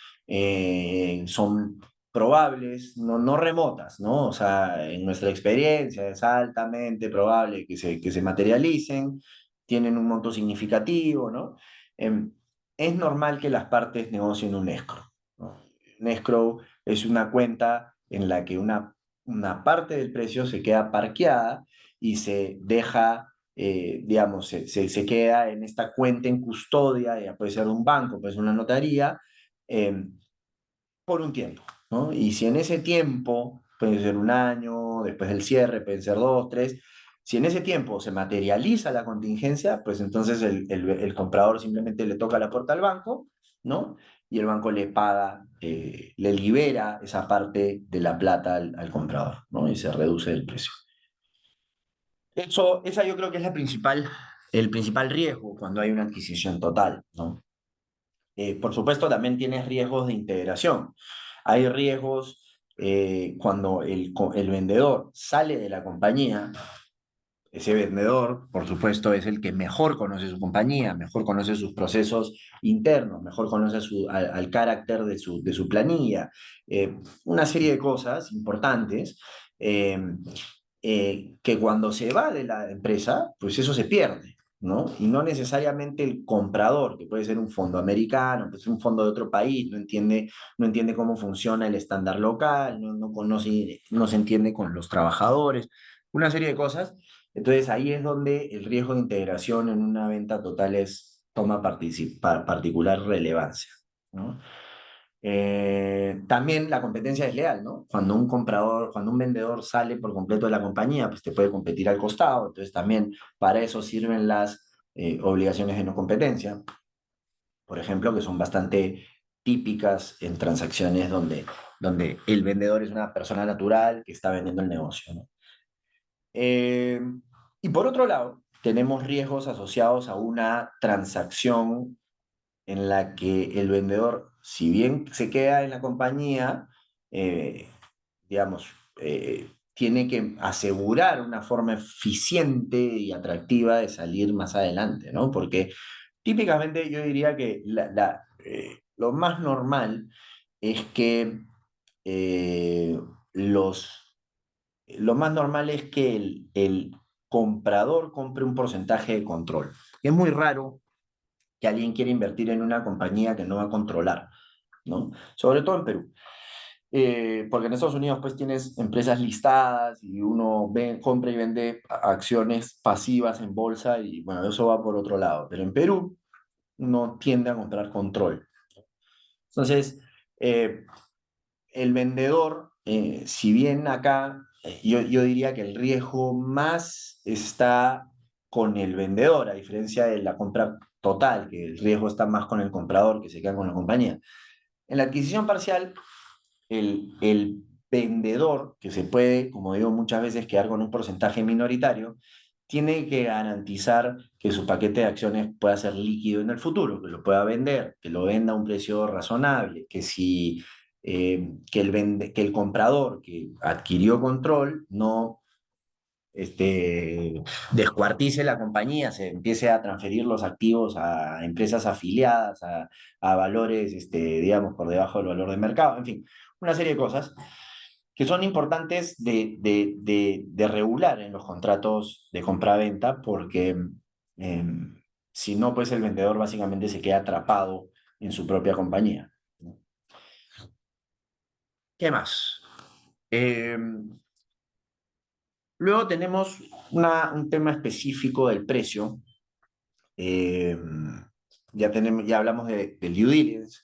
son probables, no remotas, ¿no? O sea, en nuestra experiencia es altamente probable que se materialicen, tienen un monto significativo, ¿no? Em, es normal que las partes negocien un escrow, ¿no? Un escrow es una cuenta en la que una parte del precio se queda parqueada y se deja, digamos, se queda en esta cuenta en custodia, ya puede ser un banco, puede ser una notaría, eh, por un tiempo, ¿no? Y si en ese tiempo, puede ser un año, después del cierre, pueden ser dos, tres, si en ese tiempo se materializa la contingencia, pues entonces el comprador simplemente le toca la puerta al banco, ¿no? Y el banco le paga, le libera esa parte de la plata al comprador, ¿no? Y se reduce el precio. Esa yo creo que es el principal riesgo cuando hay una adquisición total, ¿no? Por supuesto, también tienes riesgos de integración. Hay riesgos cuando el vendedor sale de la compañía. Ese vendedor, por supuesto, es el que mejor conoce su compañía, mejor conoce sus procesos internos, mejor conoce al carácter de su planilla, una serie de cosas importantes, eh, que cuando se va de la empresa, pues eso se pierde, ¿no? Y no necesariamente el comprador, que puede ser un fondo americano, puede ser un fondo de otro país, no entiende cómo funciona el estándar local, no conoce, no se entiende con los trabajadores, una serie de cosas. Entonces ahí es donde el riesgo de integración en una venta total toma particular relevancia, ¿no? También la competencia desleal, ¿no? Cuando un vendedor sale por completo de la compañía, pues te puede competir al costado. Entonces también para eso sirven las obligaciones de no competencia, por ejemplo, que son bastante típicas en transacciones donde el vendedor es una persona natural que está vendiendo el negocio, ¿no? Eh, y por otro lado, tenemos riesgos asociados a una transacción en la que el vendedor, si bien se queda en la compañía, eh, digamos, tiene que asegurar una forma eficiente y atractiva de salir más adelante, ¿no? Porque típicamente yo diría que lo más normal es que eh, los lo más normal es que el comprador compre un porcentaje de control. Es muy raro que alguien quiera invertir en una compañía que no va a controlar, ¿no? Sobre todo en Perú. Porque en Estados Unidos pues tienes empresas listadas y uno compra y vende acciones pasivas en bolsa y bueno, eso va por otro lado. Pero en Perú uno tiende a comprar control. Entonces, eh, el vendedor, si bien acá yo diría que el riesgo más está con el vendedor, a diferencia de la compra total, que el riesgo está más con el comprador que se queda con la compañía. En la adquisición parcial, el vendedor, que se puede, como digo muchas veces, quedar con un porcentaje minoritario, tiene que garantizar que su paquete de acciones pueda ser líquido en el futuro, que lo pueda vender, que lo venda a un precio razonable, que si que el comprador que adquirió control no descuartice la compañía, se empiece a transferir los activos a empresas afiliadas, a valores, digamos, por debajo del valor de mercado, en fin, una serie de cosas. que son importantes de regular en los contratos de compra-venta, porque eh, si no, pues el vendedor básicamente se queda atrapado en su propia compañía. ¿Qué más? Eh, Luego tenemos un tema específico del precio. Eh, ya hablamos del due diligence,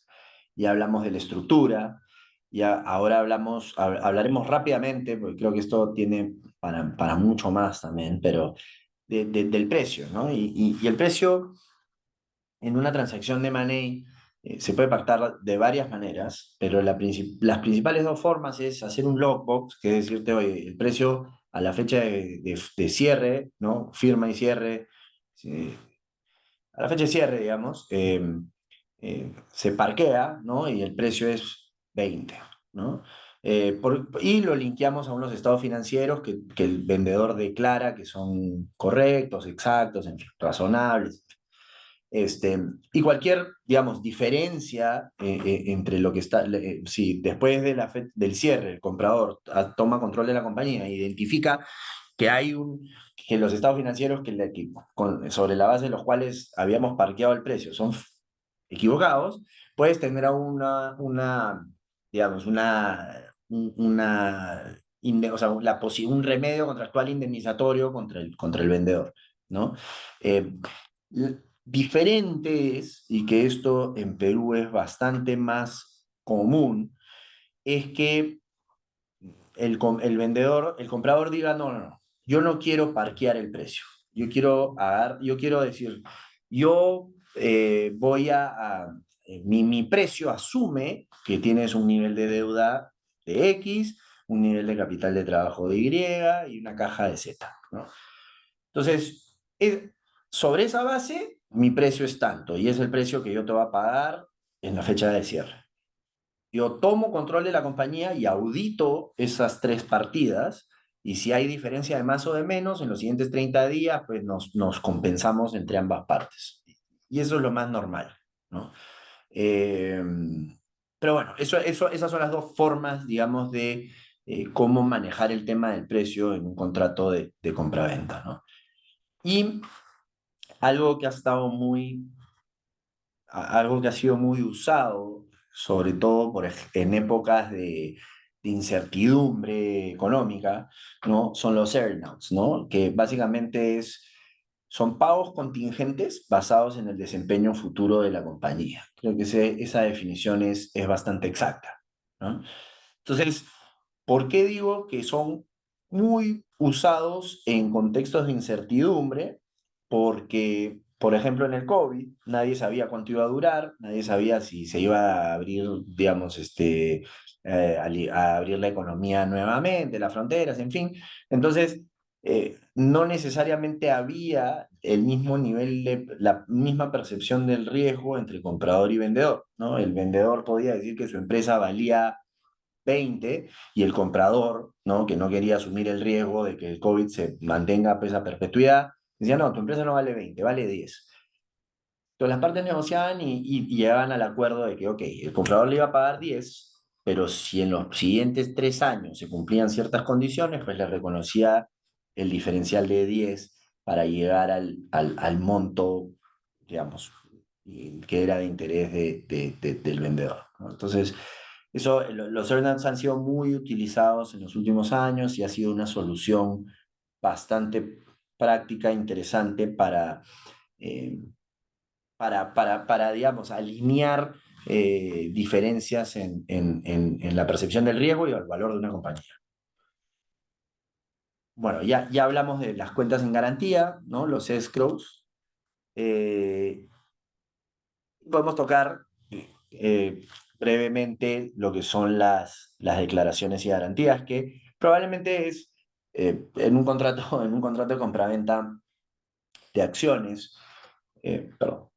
ya hablamos de la estructura, ya ahora hablaremos rápidamente, porque creo que esto tiene para mucho más también, pero del precio, ¿no? Y el precio en una transacción de M&A se puede pactar de varias maneras, pero las principales dos formas es hacer un lockbox, que es decirte, oye, el precio a la fecha de cierre, ¿no? Firma y cierre, eh, a la fecha de cierre, digamos, se parquea, ¿no? Y el precio es 20, ¿no? Y lo linkeamos a unos estados financieros que el vendedor declara que son correctos, exactos, en fin, razonables. Este, y cualquier, digamos, diferencia entre lo que está, si después del cierre el comprador toma control de la compañía e identifica que que los estados financieros sobre la base de los cuales habíamos parqueado el precio son equivocados, puedes tener digamos, o sea, un remedio contractual indemnizatorio contra el vendedor, ¿no? Eh, Diferente es, y que esto en Perú es bastante más común, es que el vendedor, el comprador diga, no, no, no, yo no quiero parquear el precio. Yo quiero decir, yo mi precio asume que tienes un nivel de deuda de X, un nivel de capital de trabajo de Y y una caja de Z, ¿no? Entonces, sobre esa base, mi precio es tanto y es el precio que yo te voy a pagar en la fecha de cierre. Yo tomo control de la compañía y audito esas tres partidas y si hay diferencia de más o de menos, en los siguientes 30 días, pues nos compensamos entre ambas partes. Y eso es lo más normal, ¿no? Eh, pero bueno, esas son las dos formas, digamos, de cómo manejar el tema del precio en un contrato de compraventa, ¿no? Y algo que ha estado algo que ha sido muy usado, sobre todo en épocas de incertidumbre económica, ¿no? Son los earnouts, ¿no? Que básicamente son pagos contingentes basados en el desempeño futuro de la compañía. Creo que esa definición es bastante exacta, ¿no? Entonces, ¿por qué digo que son muy usados en contextos de incertidumbre? Porque, por ejemplo, en el COVID, nadie sabía cuánto iba a durar, nadie sabía si se iba a abrir, digamos, a abrir la economía nuevamente, las fronteras, en fin. Entonces, no necesariamente había el mismo nivel la misma percepción del riesgo entre comprador y vendedor, ¿no? El vendedor podía decir que su empresa valía 20 y el comprador, ¿no? Que no quería asumir el riesgo de que el COVID se mantenga pues, a perpetuidad, decía, no, tu empresa no vale 20, vale 10. Entonces las partes negociaban y llegaban al acuerdo de que, ok, el comprador le iba a pagar 10, pero si en los siguientes 3 años se cumplían ciertas condiciones, pues le reconocía el diferencial de 10 para llegar al monto, digamos, que era de interés del vendedor, ¿no? Entonces, los earnouts han sido muy utilizados en los últimos años y ha sido una solución bastante práctica, interesante eh, digamos, alinear diferencias en la percepción del riesgo y el valor de una compañía. Bueno, ya hablamos de las cuentas en garantía, ¿no? Los escrows. Eh, Podemos tocar eh, brevemente lo que son las declaraciones y garantías, que probablemente es en un contrato de compraventa de acciones, perdón,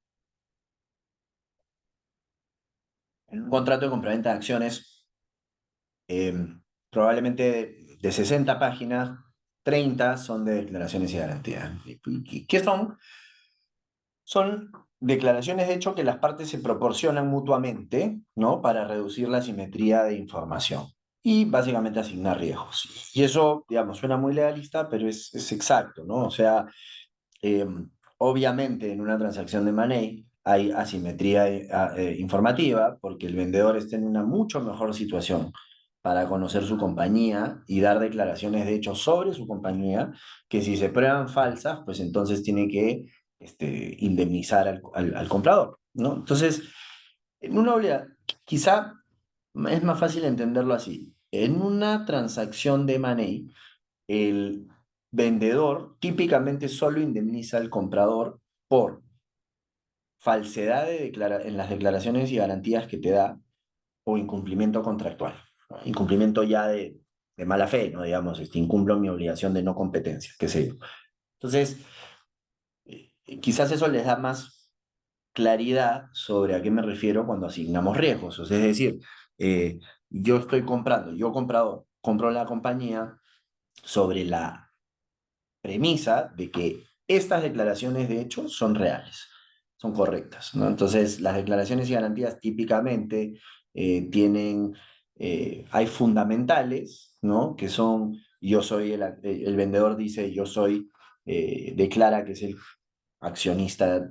en un contrato de compraventa de acciones, eh, probablemente de 60 páginas, 30 son de declaraciones y garantías. ¿Qué son? Son declaraciones de hecho que las partes se proporcionan mutuamente, ¿no? Para reducir la simetría de información. y básicamente asignar riesgos. Y eso, digamos, suena muy legalista, pero es exacto, ¿no? O sea, eh, obviamente en una transacción de money hay asimetría informativa porque el vendedor está en una mucho mejor situación para conocer su compañía y dar declaraciones de hecho sobre su compañía, que si se prueban falsas, pues entonces tiene que indemnizar al comprador, ¿no? Entonces, en una quizá es más fácil entenderlo así. En una transacción de money, el vendedor típicamente solo indemniza al comprador por falsedad en las declaraciones y garantías que te da o incumplimiento contractual, ¿no? Incumplimiento ya de mala fe, ¿no? Digamos, incumplo mi obligación de no competencia, qué sé yo. Entonces, quizás eso les da más claridad sobre a qué me refiero cuando asignamos riesgos. O sea, es decir, eh, yo estoy comprando, yo comprador, compro la compañía sobre la premisa de que estas declaraciones de hecho son reales, son correctas, ¿no? Entonces, las declaraciones y garantías típicamente tienen, hay fundamentales, ¿no? Que son, yo soy el vendedor dice, yo soy, declara que es el accionista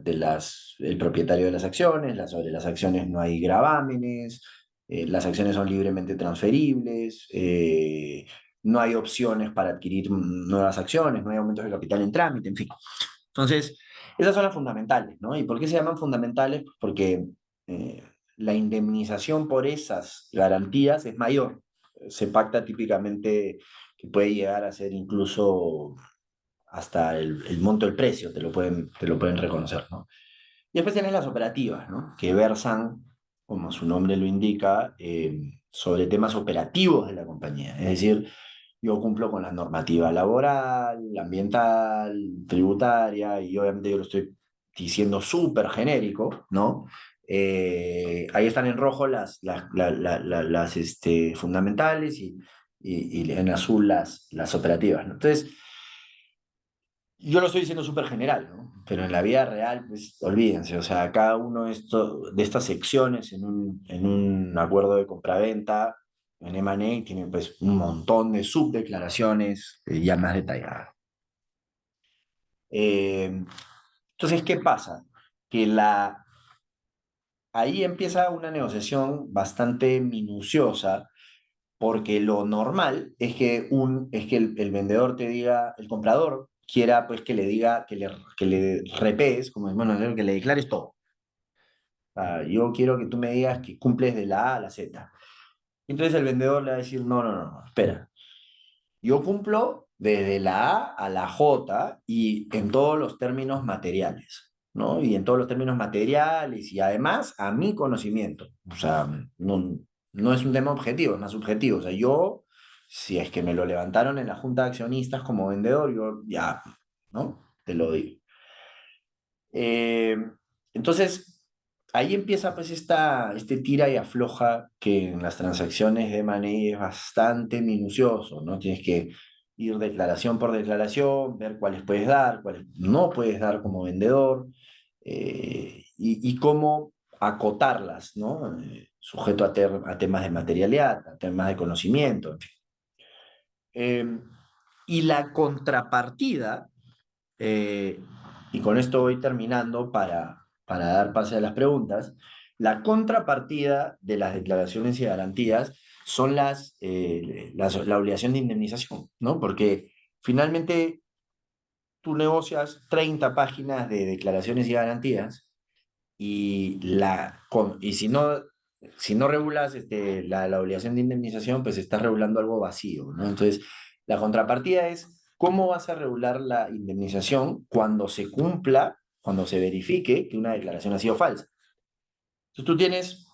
el propietario de las acciones, sobre las acciones no hay gravámenes, las acciones son libremente transferibles, no hay opciones para adquirir nuevas acciones, no hay aumentos de capital en trámite, en fin. Entonces, esas son las fundamentales, ¿no? ¿Y por qué se llaman fundamentales? Pues porque eh, la indemnización por esas garantías es mayor. Se pacta típicamente que puede llegar a ser incluso hasta el monto del precio, te lo pueden reconocer, ¿no? Y después tienes las operativas, ¿no? Que versan, como su nombre lo indica, sobre temas operativos de la compañía. Es decir, yo cumplo con la normativa laboral, ambiental, tributaria, y obviamente yo lo estoy diciendo súper genérico, ¿no? Ahí están en rojo las fundamentales y en azul las operativas, ¿no? Entonces, yo lo estoy diciendo súper general, ¿no? Pero en la vida real, pues olvídense, o sea, cada uno de estas secciones en un acuerdo de compraventa, en M&A, tiene pues un montón de subdeclaraciones ya más detalladas. Eh, entonces, ¿qué pasa? Que ahí empieza una negociación bastante minuciosa, porque lo normal es que el vendedor te diga, el comprador quiera pues que le diga, que le repes, como bueno, que le declares todo. Yo quiero que tú me digas que cumples de la A a la Z. Entonces el vendedor le va a decir, no, no, no, no, espera. Yo cumplo desde la A a la J y en todos los términos materiales, ¿no? Y en todos los términos materiales y además a mi conocimiento. O sea, no es un tema objetivo, es más subjetivo. O sea, yo, si es que me lo levantaron en la junta de accionistas como vendedor, yo ya, ¿no? Te lo digo. Eh, entonces, ahí empieza pues este tira y afloja que en las transacciones de money es bastante minucioso, ¿no? Tienes que ir declaración por declaración, ver cuáles puedes dar, cuáles no puedes dar como vendedor, y cómo acotarlas, ¿no? Sujeto a temas de materialidad, a temas de conocimiento, en fin. Y la contrapartida, eh, y con esto voy terminando para dar pase a las preguntas, la contrapartida de las declaraciones y garantías son la obligación de indemnización, ¿no? Porque finalmente tú negocias 30 páginas de declaraciones y garantías y si no regulas la obligación de indemnización, pues estás regulando algo vacío, ¿no? Entonces, la contrapartida es cómo vas a regular la indemnización cuando se cumpla, cuando se verifique que una declaración ha sido falsa. Entonces, tú tienes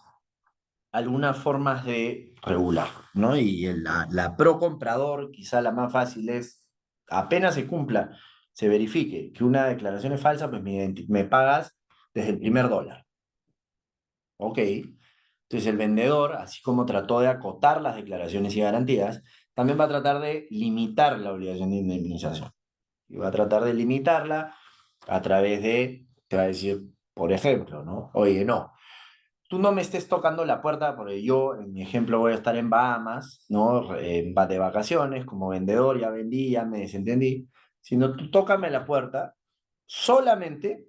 algunas formas de regular, ¿no? Y la pro comprador, quizá la más fácil es, apenas se cumpla, se verifique que una declaración es falsa, pues me pagas desde el primer dólar. Ok. Entonces el vendedor, así como trató de acotar las declaraciones y garantías, también va a tratar de limitar la obligación de indemnización. Y va a tratar de limitarla a través de, te va a decir, por ejemplo, ¿no? Oye, no. tú no me estés tocando la puerta, porque yo, en mi ejemplo, voy a estar en Bahamas, ¿no? De vacaciones, como vendedor, ya vendí, ya me desentendí, sino tú tócame la puerta solamente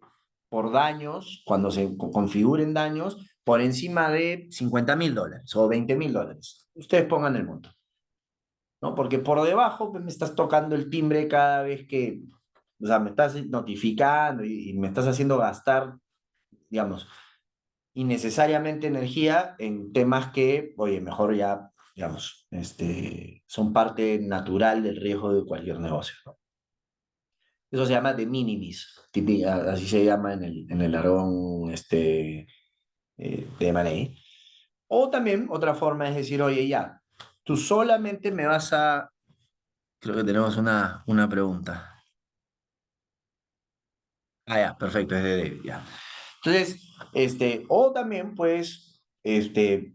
por daños, cuando se configuren daños, por encima de $50.000 o $20.000. Ustedes pongan el monto, ¿no? Porque por debajo pues, me estás tocando el timbre cada vez que, o sea, me estás notificando y me estás haciendo gastar, digamos, innecesariamente energía en temas que, oye, mejor ya, digamos, son parte natural del riesgo de cualquier negocio, ¿no? Eso se llama de minimis, así se llama en el argón de M&A. O también otra forma es decir, oye, ya, tú solamente me vas a... Creo que tenemos una pregunta. Ah, ya, perfecto, es de David, ya. Entonces, o también puedes decir,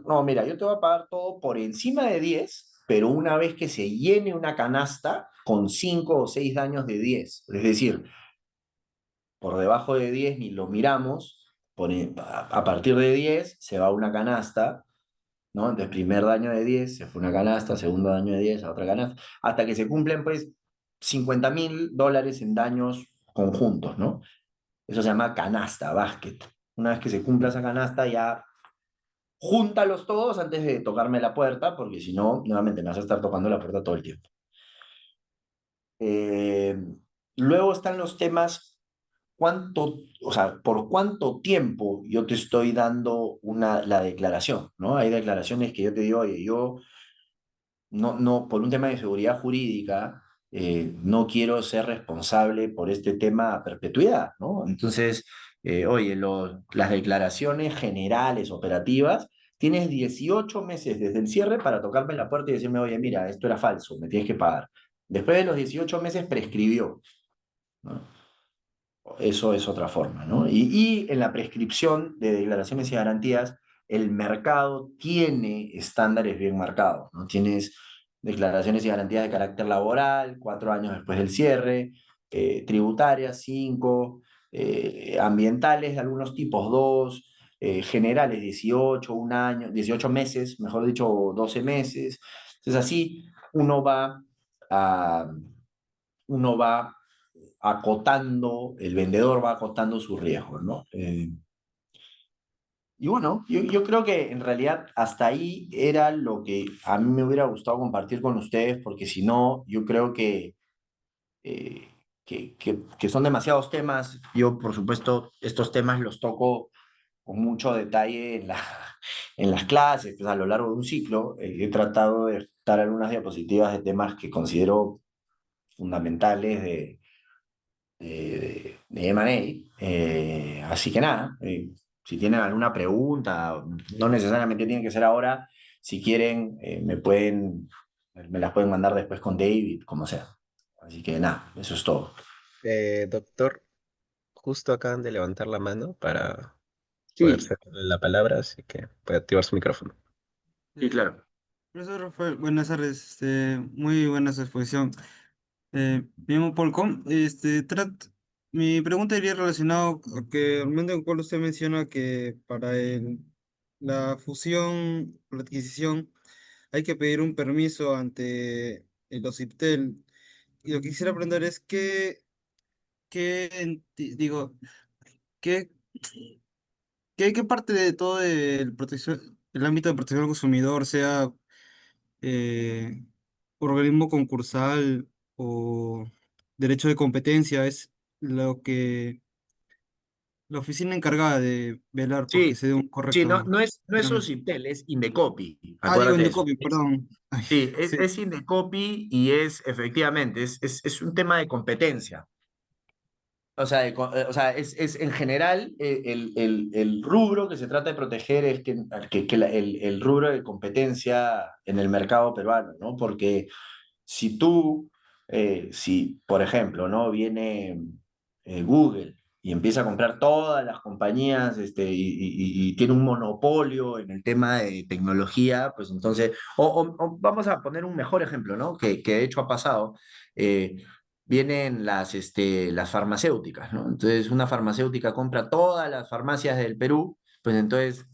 no, mira, yo te voy a pagar todo por encima de 10, pero una vez que se llene una canasta con 5 o 6 daños de 10. Es decir, por debajo de 10 ni lo miramos, a partir de 10 se va una canasta, ¿no? Entonces, primer daño de 10 se fue una canasta, segundo daño de 10 a otra canasta, hasta que se cumplen, pues, $50.000 en daños conjuntos, ¿no? Eso se llama canasta, basket. Una vez que se cumpla esa canasta, ya júntalos todos antes de tocarme la puerta, porque si no, nuevamente me vas a estar tocando la puerta todo el tiempo. Eh, Luego están los temas, o sea, por cuánto tiempo yo te estoy dando la declaración, ¿no? Hay declaraciones que yo te digo, oye, yo no, por un tema de seguridad jurídica, no quiero ser responsable por este tema a perpetuidad, ¿no? Entonces, oye, las declaraciones generales, operativas, tienes 18 meses desde el cierre para tocarme la puerta y decirme, oye, mira, esto era falso, me tienes que pagar. Después de los 18 meses prescribió, ¿no? Eso es otra forma, ¿no? Y en la prescripción de declaraciones y garantías, el mercado tiene estándares bien marcados, ¿no? Tienes declaraciones y garantías de carácter laboral, 4 años después del cierre, tributarias, 5, ambientales de algunos tipos, 2, generales, 18, un año, 18 meses, mejor dicho, 12 meses. Entonces así uno va a, uno va acotando, el vendedor va acotando su riesgo, ¿no? Y bueno, yo creo que en realidad hasta ahí era lo que a mí me hubiera gustado compartir con ustedes, porque si no, yo creo eh, que son demasiados temas. Yo, por supuesto, estos temas los toco con mucho detalle en las clases, pues, a lo largo de un ciclo. He tratado de dar algunas diapositivas de temas que considero fundamentales de M&A. Así que nada, si tienen alguna pregunta, no necesariamente tiene que ser ahora, si quieren, me las pueden mandar después con David, como sea. Así que nada, eso es todo. Doctor, justo acaban de levantar la mano para poder Sí, hacer la palabra, así que puede activar su micrófono. sí, claro. Profesor Rafael, buenas tardes, muy buena su exposición. Me llamo Paul Com. Mi pregunta iría relacionado a que al momento en el cual usted menciona que para la fusión, la adquisición, hay que pedir un permiso ante el OSIPTEL. Y lo que quisiera aprender es digo, qué, qué parte de todo el ámbito de protección al consumidor, sea organismo concursal o derecho de competencia, es lo que la oficina encargada de velar porque Sí, se dé un sí, correcto no es funcionamiento. Socitel, es Indecopi, Digo, acuérdate de eso. Endocopy, perdón. Ay, Sí, es, sí, es Indecopi y es efectivamente, es un tema de competencia. O sea, es en general el rubro que se trata de proteger es el rubro de competencia en el mercado peruano, ¿no? Porque si por ejemplo, ¿no? Viene Google y empieza a comprar todas las compañías y tiene un monopolio en el tema de tecnología, pues entonces, o vamos a poner un mejor ejemplo, ¿no? Que de hecho ha pasado. eh, Vienen las farmacéuticas, ¿no? Entonces, una farmacéutica compra todas las farmacias del Perú pues entonces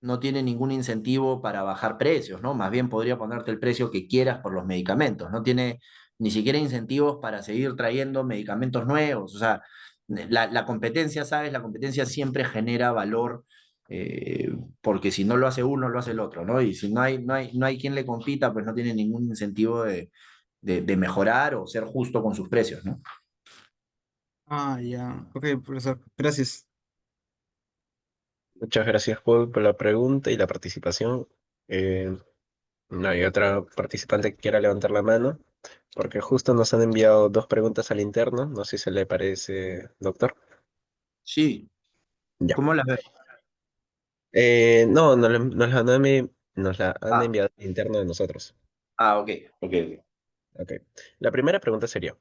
no tiene ningún incentivo para bajar precios, ¿no? Más bien podría ponerte el precio que quieras por los medicamentos. No tiene ni siquiera incentivos para seguir trayendo medicamentos nuevos. O sea, la competencia, ¿sabes? La competencia siempre genera valor, porque si no lo hace uno, lo hace el otro, ¿no? Y si no hay quien le compita, pues no tiene ningún incentivo de mejorar o ser justo con sus precios, ¿no? Ah, ya. Ok, profesor. Gracias. Muchas gracias, Paul, por la pregunta y la participación. Eh, no hay otra participante que quiera levantar la mano, porque justo nos han enviado dos preguntas al interno. No sé si se le parece, doctor. Sí, Ya. ¿cómo la ves? No, nos la han Ah, enviado al interno de nosotros. ok, ok. Ok. La primera pregunta sería,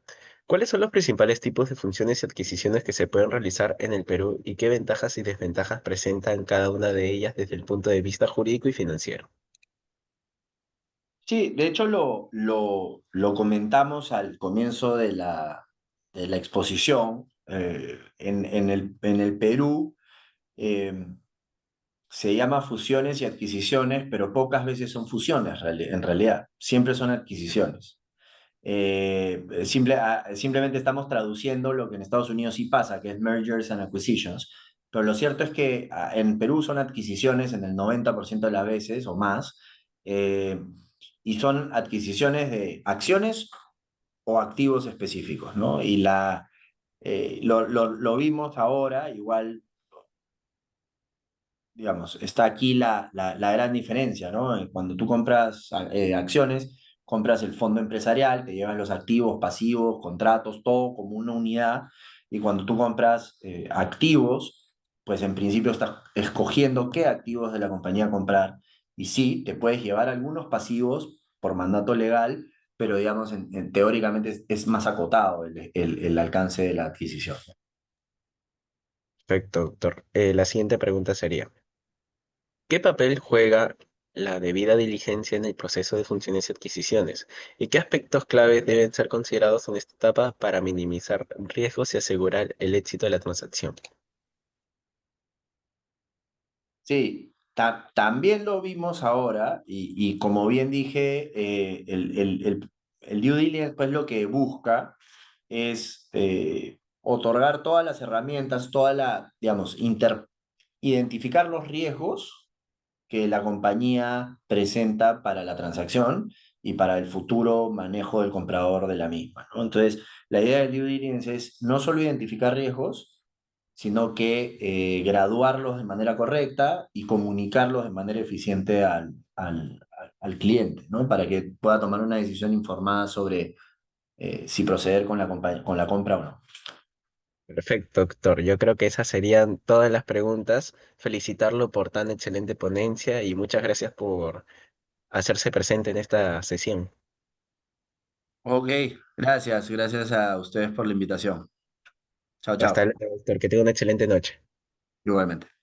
¿cuáles son los principales tipos de funciones y adquisiciones que se pueden realizar en el Perú y qué ventajas y desventajas presentan cada una de ellas desde el punto de vista jurídico y financiero? Sí, de hecho lo comentamos al comienzo de la exposición. En el Perú eh, se llama fusiones y adquisiciones, pero pocas veces son fusiones en realidad, siempre son adquisiciones. Simplemente estamos traduciendo lo que en Estados Unidos sí pasa, que es mergers and acquisitions. Pero lo cierto es que en Perú son adquisiciones en el 90% de las veces o más, eh, y son adquisiciones de acciones o activos específicos, ¿no? Lo vimos ahora, igual, digamos, está aquí la gran diferencia, ¿no? Cuando tú compras acciones, compras el fondo empresarial, te llevas los activos, pasivos, contratos, todo como una unidad, y cuando tú compras activos, pues en principio estás escogiendo qué activos de la compañía comprar, y sí, te puedes llevar algunos pasivos por mandato legal, pero digamos, teóricamente es más acotado el alcance de la adquisición. Perfecto, doctor. La siguiente pregunta sería, ¿qué papel juega la debida diligencia en el proceso de funciones y adquisiciones? ¿Y qué aspectos claves deben ser considerados en esta etapa para minimizar riesgos y asegurar el éxito de la transacción? Sí, también lo vimos ahora y como bien dije, el due diligence pues lo que busca es otorgar todas las herramientas, digamos, identificar los riesgos que la compañía presenta para la transacción y para el futuro manejo del comprador de la misma, ¿no? Entonces, la idea del due diligence es no solo identificar riesgos, sino que graduarlos de manera correcta y comunicarlos de manera eficiente al cliente, ¿no? Para que pueda tomar una decisión informada sobre si proceder con la compra o no. Perfecto, doctor. Yo creo que esas serían todas las preguntas. Felicitarlo por tan excelente ponencia y muchas gracias por hacerse presente en esta sesión. Ok, gracias a ustedes por la invitación. Chao, Hasta chao. luego, doctor. Que tenga una excelente noche. Igualmente.